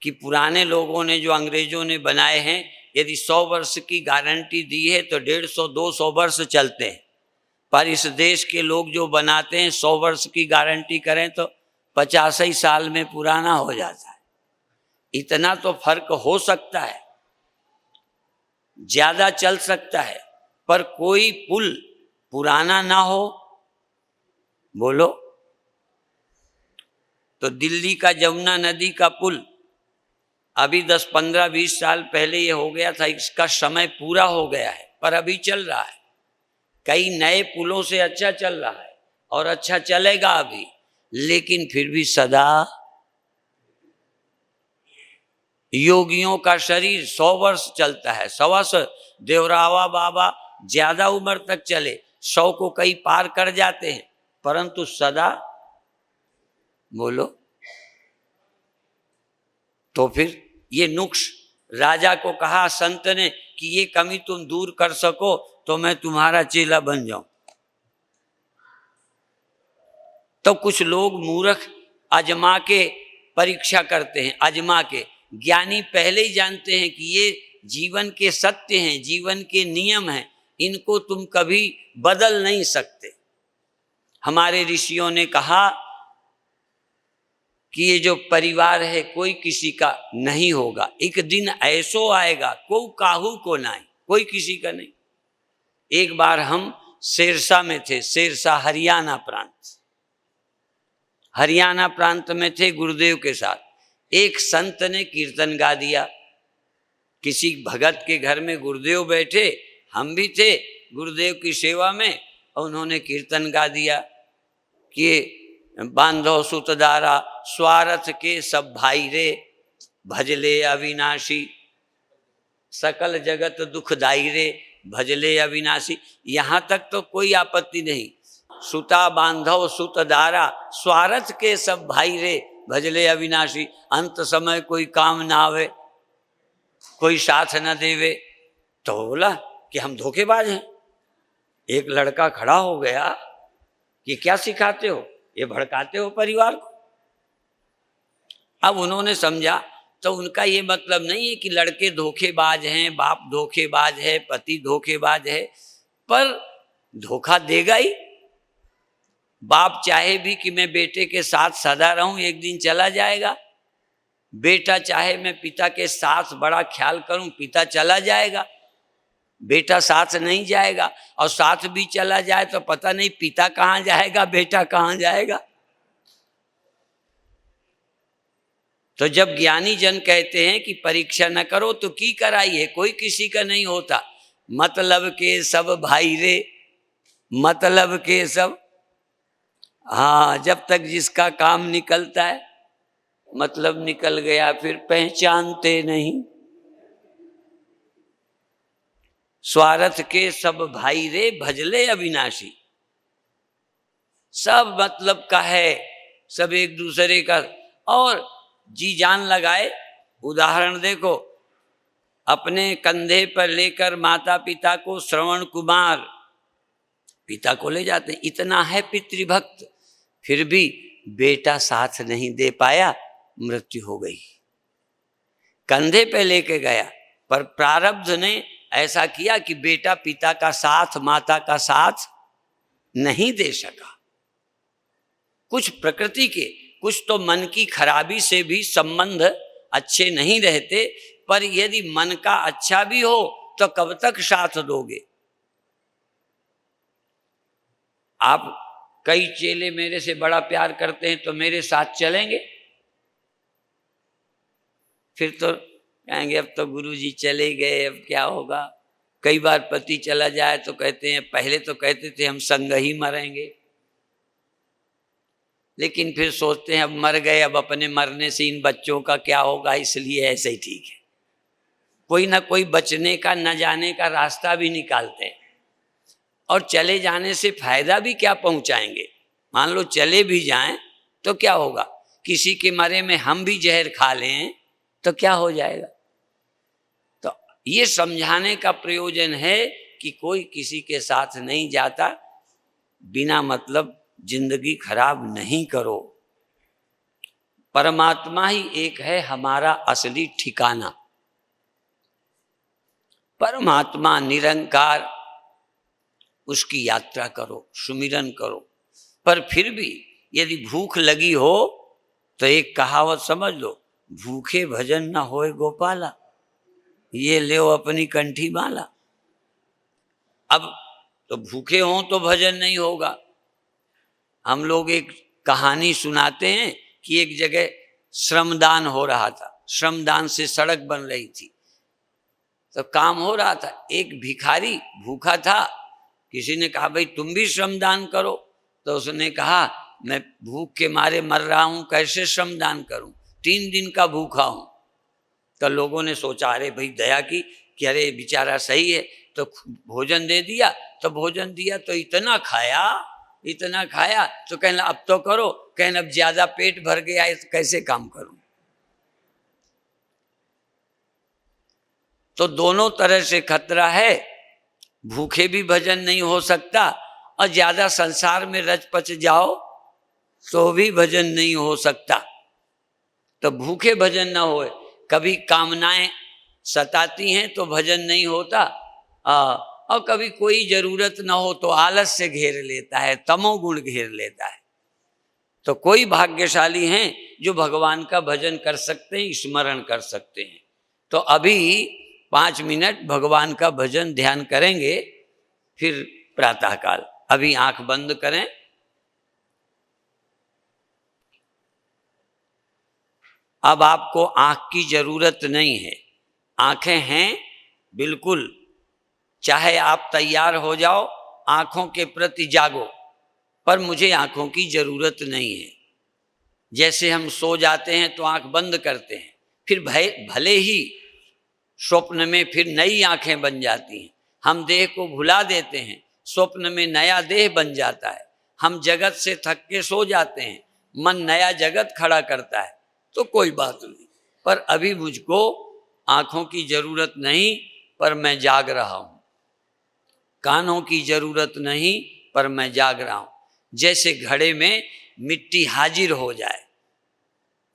कि पुराने लोगों ने, जो अंग्रेजों ने बनाए हैं, यदि 100 वर्ष की गारंटी दी है तो 150-200 वर्ष चलते हैं, पर इस देश के लोग जो बनाते हैं 100 वर्ष की गारंटी करें तो 50 ही साल में पुराना हो जाता है। इतना तो फर्क हो सकता है, ज्यादा चल सकता है, पर कोई पुल पुराना ना हो, बोलो। तो दिल्ली का जमुना नदी का पुल अभी 10, 15, 20 साल पहले ये हो गया था, इसका समय पूरा हो गया है, पर अभी चल रहा है। कई नए पुलों से अच्छा चल रहा है और अच्छा चलेगा अभी, लेकिन फिर भी सदा योगियों का शरीर 100 वर्ष चलता है, 125। देवरावा बाबा ज्यादा उम्र तक चले, 100 को कई पार कर जाते हैं, परंतु सदा, बोलो। तो फिर ये नुक्स, राजा को कहा संत ने कि ये कमी तुम दूर कर सको तो मैं तुम्हारा चेला बन जाऊं। तो कुछ लोग मूर्ख आजमा के परीक्षा करते हैं, आजमा के। ज्ञानी पहले ही जानते हैं कि ये जीवन के सत्य हैं, जीवन के नियम हैं, इनको तुम कभी बदल नहीं सकते। हमारे ऋषियों ने कहा कि ये जो परिवार है कोई किसी का नहीं होगा, एक दिन ऐसो आएगा को काहू को नहीं, कोई किसी का नहीं। एक बार हम सिरसा में थे, सिरसा हरियाणा प्रांत, हरियाणा प्रांत में थे गुरुदेव के साथ। एक संत ने कीर्तन गा दिया, किसी भगत के घर में गुरुदेव बैठे, हम भी थे गुरुदेव की सेवा में, और उन्होंने कीर्तन गा दिया कि बांधो सुतदारा स्वार्थ के सब भाई रे, भजले अविनाशी सकल जगत दुखदाई रे, भजले अविनाशी। यहाँ तक तो कोई आपत्ति नहीं, सुता बांधव सुतदारा स्वार्थ के सब भाई रे, भजले अविनाशी। अंत समय कोई काम ना आवे, कोई साथ न देवे, तो बोला कि हम धोखेबाज हैं। एक लड़का खड़ा हो गया कि क्या सिखाते हो, ये भड़काते हो परिवार को। अब उन्होंने समझा, तो उनका ये मतलब नहीं है कि लड़के धोखेबाज हैं, बाप धोखेबाज है, पति धोखेबाज है, पर धोखा देगा ही। बाप चाहे भी कि मैं बेटे के साथ सदा रहूं, एक दिन चला जाएगा। बेटा चाहे मैं पिता के साथ बड़ा ख्याल करूं, पिता चला जाएगा। बेटा साथ नहीं जाएगा, और साथ भी चला जाए तो पता नहीं पिता कहाँ जाएगा, बेटा कहाँ जाएगा। तो जब ज्ञानी जन कहते हैं कि परीक्षा न करो तो की कराइए, कोई किसी का नहीं होता। मतलब के सब भाई रे, मतलब के सब, हाँ, जब तक जिसका काम निकलता है, मतलब निकल गया फिर पहचानते नहीं। स्वार्थ के सब भाई रे, भजले अविनाशी। सब मतलब का है, सब एक दूसरे का, और जी जान लगाए। उदाहरण देखो, अपने कंधे पर लेकर माता पिता को श्रवण कुमार पिता को ले जाते हैं, इतना है पितृभक्त, फिर भी बेटा साथ नहीं दे पाया, मृत्यु हो गई। कंधे पे लेके गया, पर प्रारब्ध ने ऐसा किया कि बेटा पिता का साथ, माता का साथ नहीं दे सका। कुछ प्रकृति के, कुछ तो मन की खराबी से भी संबंध अच्छे नहीं रहते, पर यदि मन का अच्छा भी हो तो कब तक साथ दोगे। आप कई चेले मेरे से बड़ा प्यार करते हैं तो मेरे साथ चलेंगे? फिर तो कहेंगे अब तो गुरुजी चले गए, अब क्या होगा। कई बार पति चला जाए तो कहते हैं, पहले तो कहते थे हम संग ही मरेंगे, लेकिन फिर सोचते हैं अब मर गए, अब अपने मरने से इन बच्चों का क्या होगा, इसलिए ऐसे ही ठीक है। कोई ना कोई बचने का, न जाने का रास्ता भी निकालते हैं। और चले जाने से फायदा भी क्या पहुंचाएंगे? मान लो चले भी जाएं तो क्या होगा? किसी के मरे में हम भी जहर खा लें तो क्या हो जाएगा? तो ये समझाने का प्रयोजन है कि कोई किसी के साथ नहीं जाता, बिना मतलब जिंदगी खराब नहीं करो। परमात्मा ही एक है हमारा असली ठिकाना। परमात्मा निरंकार, उसकी यात्रा करो, सुमिरन करो। पर फिर भी यदि भूख लगी हो तो एक कहावत समझ लो, भूखे भजन न होए गोपाला, ये ले अपनी कंठी माला। अब तो भूखे हों तो भजन नहीं होगा। हम लोग एक कहानी सुनाते हैं कि एक जगह श्रमदान हो रहा था, श्रमदान से सड़क बन रही थी, तो काम हो रहा था। एक भिखारी भूखा था, किसी ने कहा भाई तुम भी श्रमदान करो, तो उसने कहा मैं भूख के मारे मर रहा हूं, कैसे श्रमदान करूं, 3 दिन का भूखा हूं। तो लोगों ने सोचा अरे भाई दया की कि अरे बेचारा सही है, तो भोजन दे दिया। तो भोजन दिया तो इतना खाया, इतना खाया, तो कहना अब तो करो, कहना अब ज्यादा पेट भर गया है तो कैसे काम करूं। तो दोनों तरह से खतरा है, भूखे भी भजन नहीं हो सकता और ज्यादा संसार में रच पच जाओ तो भी भजन नहीं हो सकता। तो भूखे भजन ना होए, कभी कामनाएं सताती हैं तो भजन नहीं होता, और कभी कोई जरूरत ना हो तो आलस से घेर लेता है, तमोगुण घेर लेता है। तो कोई भाग्यशाली हैं जो भगवान का भजन कर सकते हैं, स्मरण कर सकते हैं। तो अभी 5 मिनट भगवान का भजन ध्यान करेंगे, फिर प्रातःकाल। अभी आंख बंद करें। अब आपको आंख की जरूरत नहीं है, आंखें हैं बिल्कुल, चाहे आप तैयार हो जाओ, आंखों के प्रति जागो, पर मुझे आंखों की जरूरत नहीं है। जैसे हम सो जाते हैं तो आंख बंद करते हैं, फिर भले ही स्वप्न में फिर नई आंखें बन जाती हैं, हम देह को भुला देते हैं, स्वप्न में नया देह बन जाता है, हम जगत से थक के सो जाते हैं, मन नया जगत खड़ा करता है, तो कोई बात नहीं। पर अभी मुझको आंखों की जरूरत नहीं, पर मैं जाग रहा हूं। कानों की जरूरत नहीं, पर मैं जाग रहा हूं। जैसे घड़े में मिट्टी हाजिर हो जाए,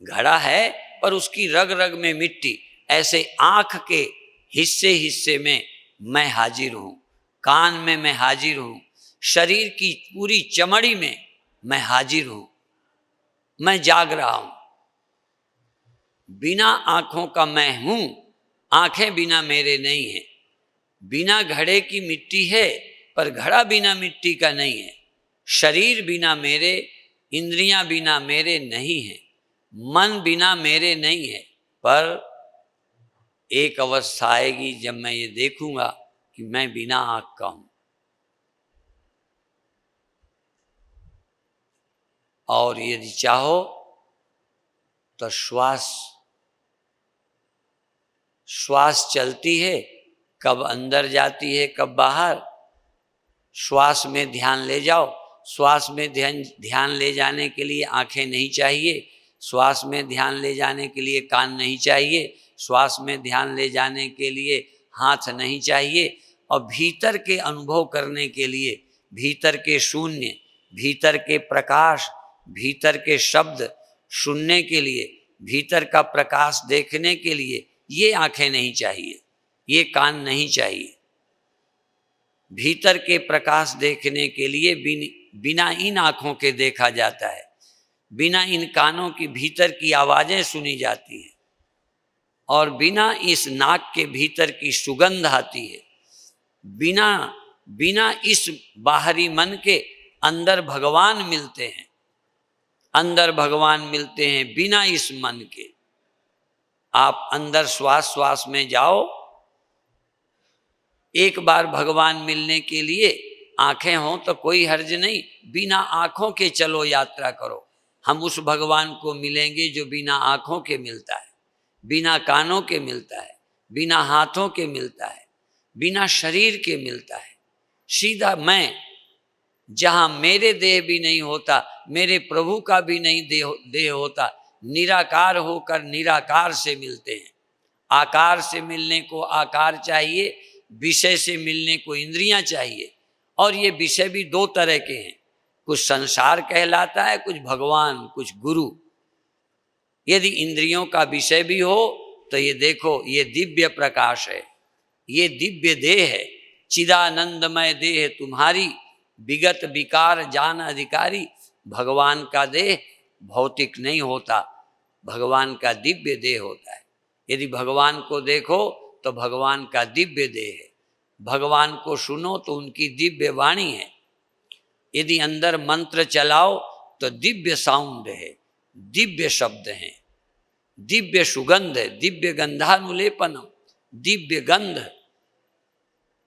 घड़ा है पर उसकी रग रग में मिट्टी, ऐसे आंख के हिस्से हिस्से में मैं हाजिर हूं, कान में मैं हाजिर हूं, शरीर की पूरी चमड़ी में मैं हाजिर हूं, मैं जाग रहा हूं। बिना आंखों का मैं हूं, आंखें बिना मेरे नहीं है। बिना घड़े की मिट्टी है, पर घड़ा बिना मिट्टी का नहीं है। शरीर बिना मेरे, इंद्रियां बिना मेरे नहीं है, मन बिना मेरे नहीं है। पर एक अवस्था आएगी जब मैं ये देखूंगा कि मैं बिना आंख का हूं। और यदि चाहो तो श्वास चलती है, कब अंदर जाती है कब बाहर, श्वास में ध्यान ले जाओ। श्वास में ध्यान ले जाने के लिए आंखें नहीं चाहिए, श्वास में ध्यान ले जाने के लिए कान नहीं चाहिए, श्वास में ध्यान ले जाने के लिए हाथ नहीं चाहिए। और भीतर के अनुभव करने के लिए, भीतर के शून्य, भीतर के प्रकाश, भीतर के शब्द सुनने के लिए, भीतर का प्रकाश देखने के लिए ये आंखें नहीं चाहिए, ये कान नहीं चाहिए। भीतर के प्रकाश देखने के लिए बिना इन आंखों के देखा जाता है, बिना इन कानों की भीतर की आवाजें सुनी जाती हैं, और बिना इस नाक के भीतर की सुगंध आती है, बिना इस बाहरी मन के अंदर भगवान मिलते हैं, अंदर भगवान मिलते हैं बिना इस मन के। आप अंदर श्वास श्वास में जाओ, एक बार भगवान मिलने के लिए आंखें हों तो कोई हर्ज नहीं, बिना आंखों के चलो यात्रा करो। हम उस भगवान को मिलेंगे जो बिना आंखों के मिलता है, बिना कानों के मिलता है, बिना हाथों के मिलता है, बिना शरीर के मिलता है। सीधा मैं, जहां मेरे देह भी नहीं होता, मेरे प्रभु का भी नहीं देह होता, निराकार होकर निराकार से मिलते हैं। आकार से मिलने को आकार चाहिए, विषय से मिलने को इंद्रियां चाहिए। और ये विषय भी दो तरह के हैं, कुछ संसार कहलाता है, कुछ भगवान, कुछ गुरु। यदि इंद्रियों का विषय भी हो तो ये देखो, ये दिव्य प्रकाश है, ये दिव्य देह है, चिदानंदमय देह तुम्हारी, विगत विकार जान अधिकारी। भगवान का देह भौतिक नहीं होता, भगवान का दिव्य देह होता है। यदि भगवान को देखो तो भगवान का दिव्य देह है, भगवान को सुनो तो उनकी दिव्य वाणी है। यदि अंदर मंत्र चलाओ तो दिव्य साउंड है, दिव्य शब्द हैं, दिव्य सुगंध है, दिव्य गंधानुलेपनम, दिव्य गंध,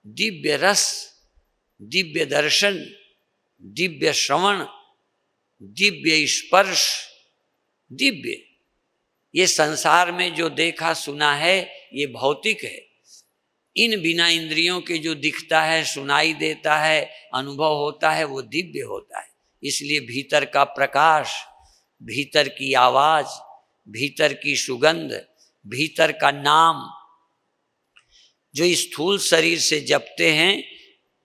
दिव्य रस, दिव्य दर्शन, दिव्य श्रवण, दिव्य स्पर्श, दिव्य। ये संसार में जो देखा सुना है ये भौतिक है। इन बिना इंद्रियों के जो दिखता है, सुनाई देता है, अनुभव होता है, वो दिव्य होता है। इसलिए भीतर का प्रकाश, भीतर की आवाज, भीतर की सुगंध, भीतर का नाम जो स्थूल शरीर से जपते हैं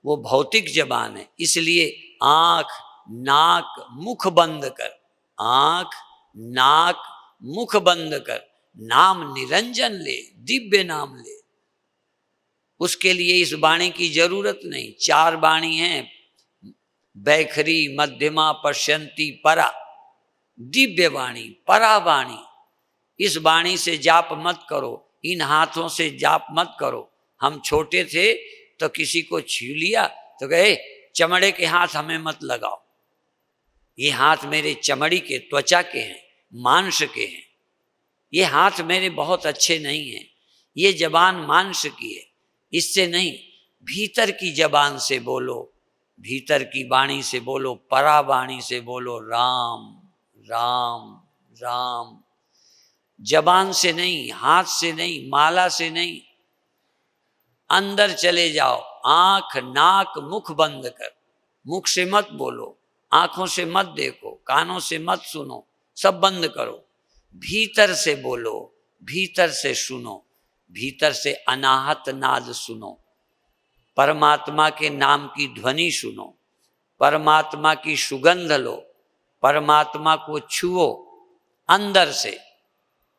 वो भौतिक जबान है। इसलिए आंख नाक मुख बंद कर, आंख नाक मुख बंद कर, नाम निरंजन ले, दिव्य नाम ले। उसके लिए इस वाणी की जरूरत नहीं। 4 वाणी हैं, बैखरी, मध्यमा, पश्यंती, परा। दिव्य वाणी, परा वाणी। इस वाणी से जाप मत करो, इन हाथों से जाप मत करो। हम छोटे थे तो किसी को छू लिया तो कहे चमड़े के हाथ हमें मत लगाओ, ये हाथ मेरे चमड़ी के, त्वचा के हैं, मांस के हैं, ये हाथ मेरे बहुत अच्छे नहीं हैं, ये जबान मांस की है, इससे नहीं। भीतर की जबान से बोलो, भीतर की वाणी से बोलो, परा वाणी से बोलो, राम राम राम। जबान से नहीं, हाथ से नहीं, माला से नहीं, अंदर चले जाओ। आंख नाक मुख बंद कर, मुख से मत बोलो, आंखों से मत देखो, कानों से मत सुनो, सब बंद करो। भीतर से बोलो, भीतर से सुनो, भीतर से अनाहत नाद सुनो, परमात्मा के नाम की ध्वनि सुनो, परमात्मा की सुगंध लो, परमात्मा को छुओ अंदर से,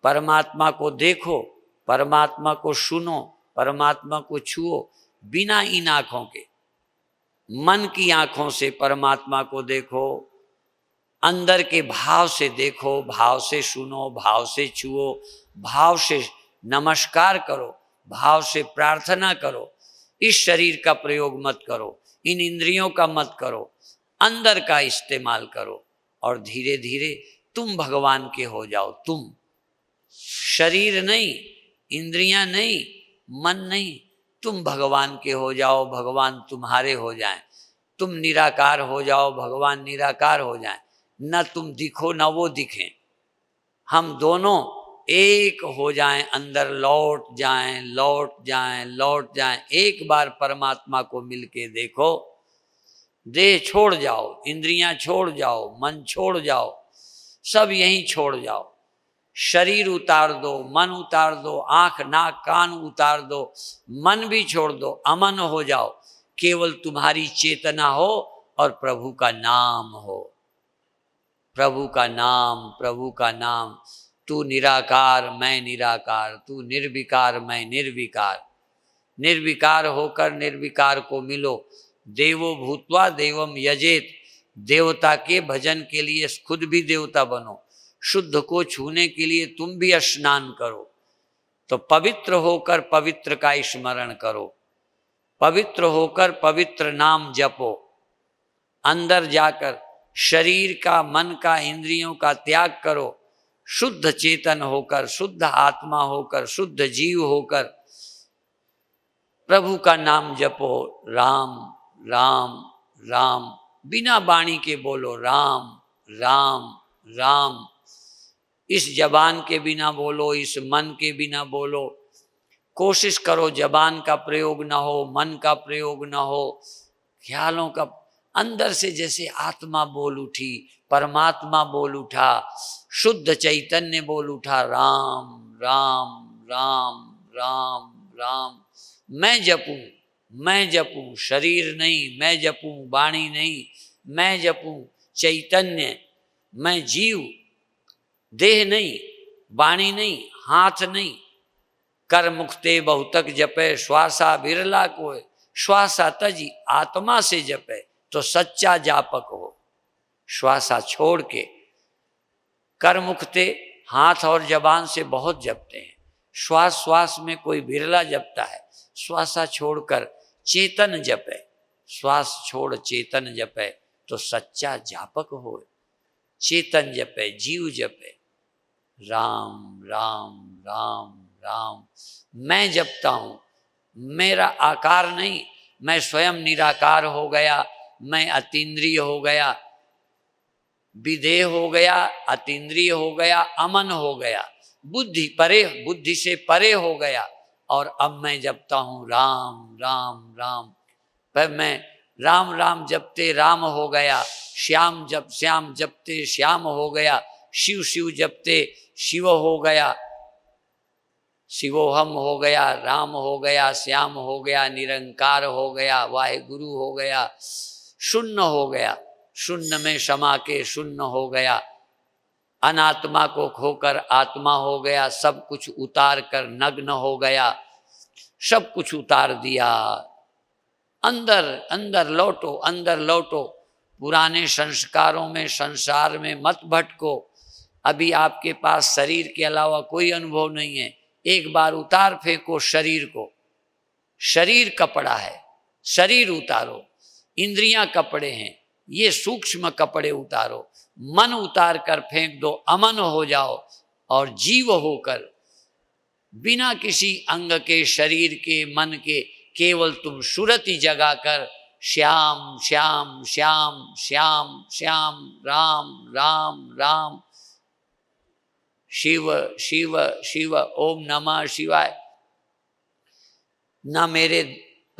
परमात्मा को देखो, परमात्मा को सुनो, परमात्मा को छुओ। बिना इन आंखों के, मन की आंखों से परमात्मा को देखो, अंदर के भाव से देखो, भाव से सुनो, भाव से छुओ, भाव से नमस्कार करो, भाव से प्रार्थना करो। इस शरीर का प्रयोग मत करो, इन इंद्रियों का मत करो, अंदर का इस्तेमाल करो और धीरे धीरे तुम भगवान के हो जाओ। तुम, शरीर नहीं, इंद्रियां नहीं, मन नहीं, तुम भगवान के हो जाओ, भगवान तुम्हारे हो जाएं। तुम निराकार हो जाओ, भगवान निराकार हो जाएं। न तुम दिखो न वो दिखें, हम दोनों एक हो जाएं, अंदर लौट जाएं, लौट जाएं, लौट जाएं। एक बार परमात्मा को मिलके देखो, देह छोड़ जाओ, इंद्रियां छोड़ जाओ, मन छोड़ जाओ, सब यहीं छोड़ जाओ। शरीर उतार दो, मन उतार दो, आंख नाक कान उतार दो, मन भी छोड़ दो, अमन हो जाओ। केवल तुम्हारी चेतना हो और प्रभु का नाम हो, प्रभु का नाम, प्रभु का नाम। तू निराकार मैं निराकार, तू निर्विकार मैं निर्विकार। निर्विकार होकर निर्विकार को मिलो। देवो भूत्वा देवम यजेत, देवता के भजन के लिए खुद भी देवता बनो। शुद्ध को छूने के लिए तुम भी स्नान करो, तो पवित्र होकर पवित्र का स्मरण करो, पवित्र होकर पवित्र नाम जपो। अंदर जाकर शरीर का, मन का, इंद्रियों का त्याग करो। शुद्ध चेतन होकर, शुद्ध आत्मा होकर, शुद्ध जीव होकर प्रभु का नाम जपो। राम राम राम, बिना वाणी के बोलो राम राम राम। इस जबान के बिना बोलो, इस मन के बिना बोलो। कोशिश करो जबान का प्रयोग ना हो, मन का प्रयोग ना हो, ख्यालों का। अंदर से जैसे आत्मा बोल उठी, परमात्मा बोल उठा, शुद्ध चैतन्य बोल उठा, राम राम राम राम राम। मैं जपूं, मैं जपूं, शरीर नहीं, मैं जपूं वाणी नहीं, मैं जपूं चैतन्य, मैं जीव, देह नहीं, वाणी नहीं, हाथ नहीं। कर मुक्ते बहुतक जपे, श्वासा बिरला कोय। श्वासा तजी आत्मा से जपे तो सच्चा जापक हो। श्वासा छोड़ के, कर मुक्ते हाथ और जबान से बहुत जपते हैं, श्वास श्वास में कोई बिरला जपता है। श्वासा छोड़कर चेतन जपे, श्वास छोड़ चेतन जपे तो सच्चा जापक हो। चेतन जपे, जीव जपे, राम राम राम राम। मैं जपता हूं, मेरा आकार नहीं, मैं स्वयं निराकार हो गया, मैं अतीन्द्रिय हो गया, विदेह हो गया, अतीन्द्रिय हो गया, अमन हो गया, बुद्धि परे, बुद्धि से परे हो गया। और अब मैं जपता हूँ राम राम राम। पर मैं राम राम जपते राम हो गया, श्याम जपते श्याम हो गया, शिव शिव जपते शिव हो गया, शिवोहम हो गया, राम हो गया, श्याम हो गया, निरंकार हो गया, वाहेगुरु हो गया, शून्य हो गया, शून्य में समा के शून्य हो गया, अनात्मा को खोकर आत्मा हो गया, सब कुछ उतार कर नग्न हो गया, सब कुछ उतार दिया। अंदर अंदर लौटो, अंदर लौटो, पुराने संस्कारों में, संसार में मत भटको। अभी आपके पास शरीर के अलावा कोई अनुभव नहीं है। एक बार उतार फेंको शरीर को। शरीर कपड़ा है, शरीर उतारो। इंद्रियां कपड़े हैं, ये सूक्ष्म कपड़े उतारो। मन उतार कर फेंक दो, अमन हो जाओ और जीव होकर बिना किसी अंग के, शरीर के, मन के, केवल तुम सुरति जगा कर श्याम श्याम श्याम श्याम श्याम, राम राम राम, शिव शिव शिव, ओम नमः शिवाय। न मेरे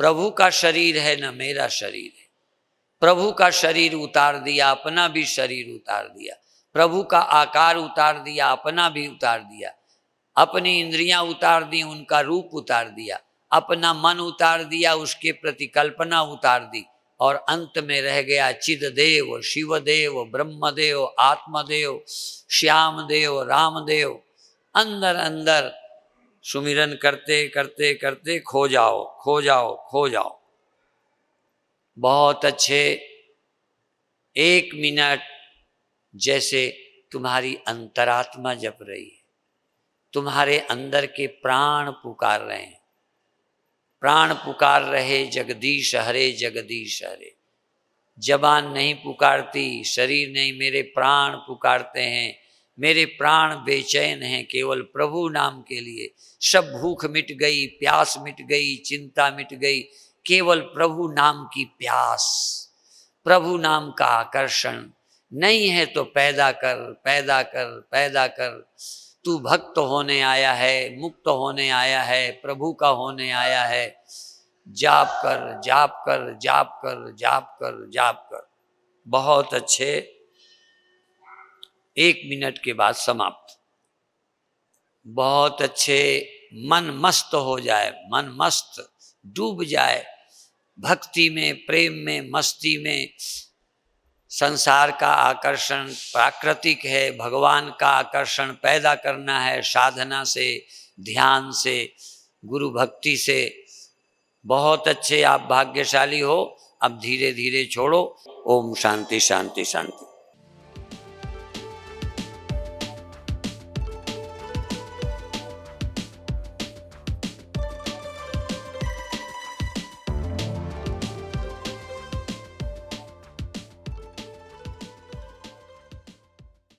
प्रभु का शरीर है, न मेरा शरीर है। प्रभु का शरीर उतार दिया, अपना भी शरीर उतार दिया। प्रभु का आकार उतार दिया, अपना भी उतार दिया। अपनी इंद्रियां उतार दी, उनका रूप उतार दिया। अपना मन उतार दिया, उसके प्रति कल्पना उतार दी। और अंत में रह गया चिददेव, शिवदेव, ब्रह्मदेव, आत्मदेव, श्यामदेव, रामदेव। अंदर अंदर सुमिरन करते करते करते खो जाओ, खो जाओ, खो जाओ। बहुत अच्छे। 1 मिनट जैसे तुम्हारी अंतरात्मा जप रही है, तुम्हारे अंदर के प्राण पुकार रहे हैं। प्राण पुकार रहे जगदीश हरे, जगदीश हरे। जबान नहीं पुकारती, शरीर नहीं, मेरे प्राण पुकारते हैं। मेरे प्राण बेचैन हैं केवल प्रभु नाम के लिए। सब भूख मिट गई, प्यास मिट गई, चिंता मिट गई, केवल प्रभु नाम की प्यास, प्रभु नाम का आकर्षण। नहीं है तो पैदा कर, पैदा कर, पैदा कर। तू भक्त होने आया है, मुक्त होने आया है, प्रभु का होने आया है। जाप कर, जाप कर, जाप कर, जाप कर, जाप कर। बहुत अच्छे। 1 मिनट के बाद समाप्त। बहुत अच्छे। मन मस्त हो जाए, मन मस्त डूब जाए भक्ति में, प्रेम में, मस्ती में। संसार का आकर्षण प्राकृतिक है, भगवान का आकर्षण पैदा करना है साधना से, ध्यान से, गुरु भक्ति से। बहुत अच्छे, आप भाग्यशाली हो। अब धीरे धीरे छोड़ो। ओम शांति शांति शांति।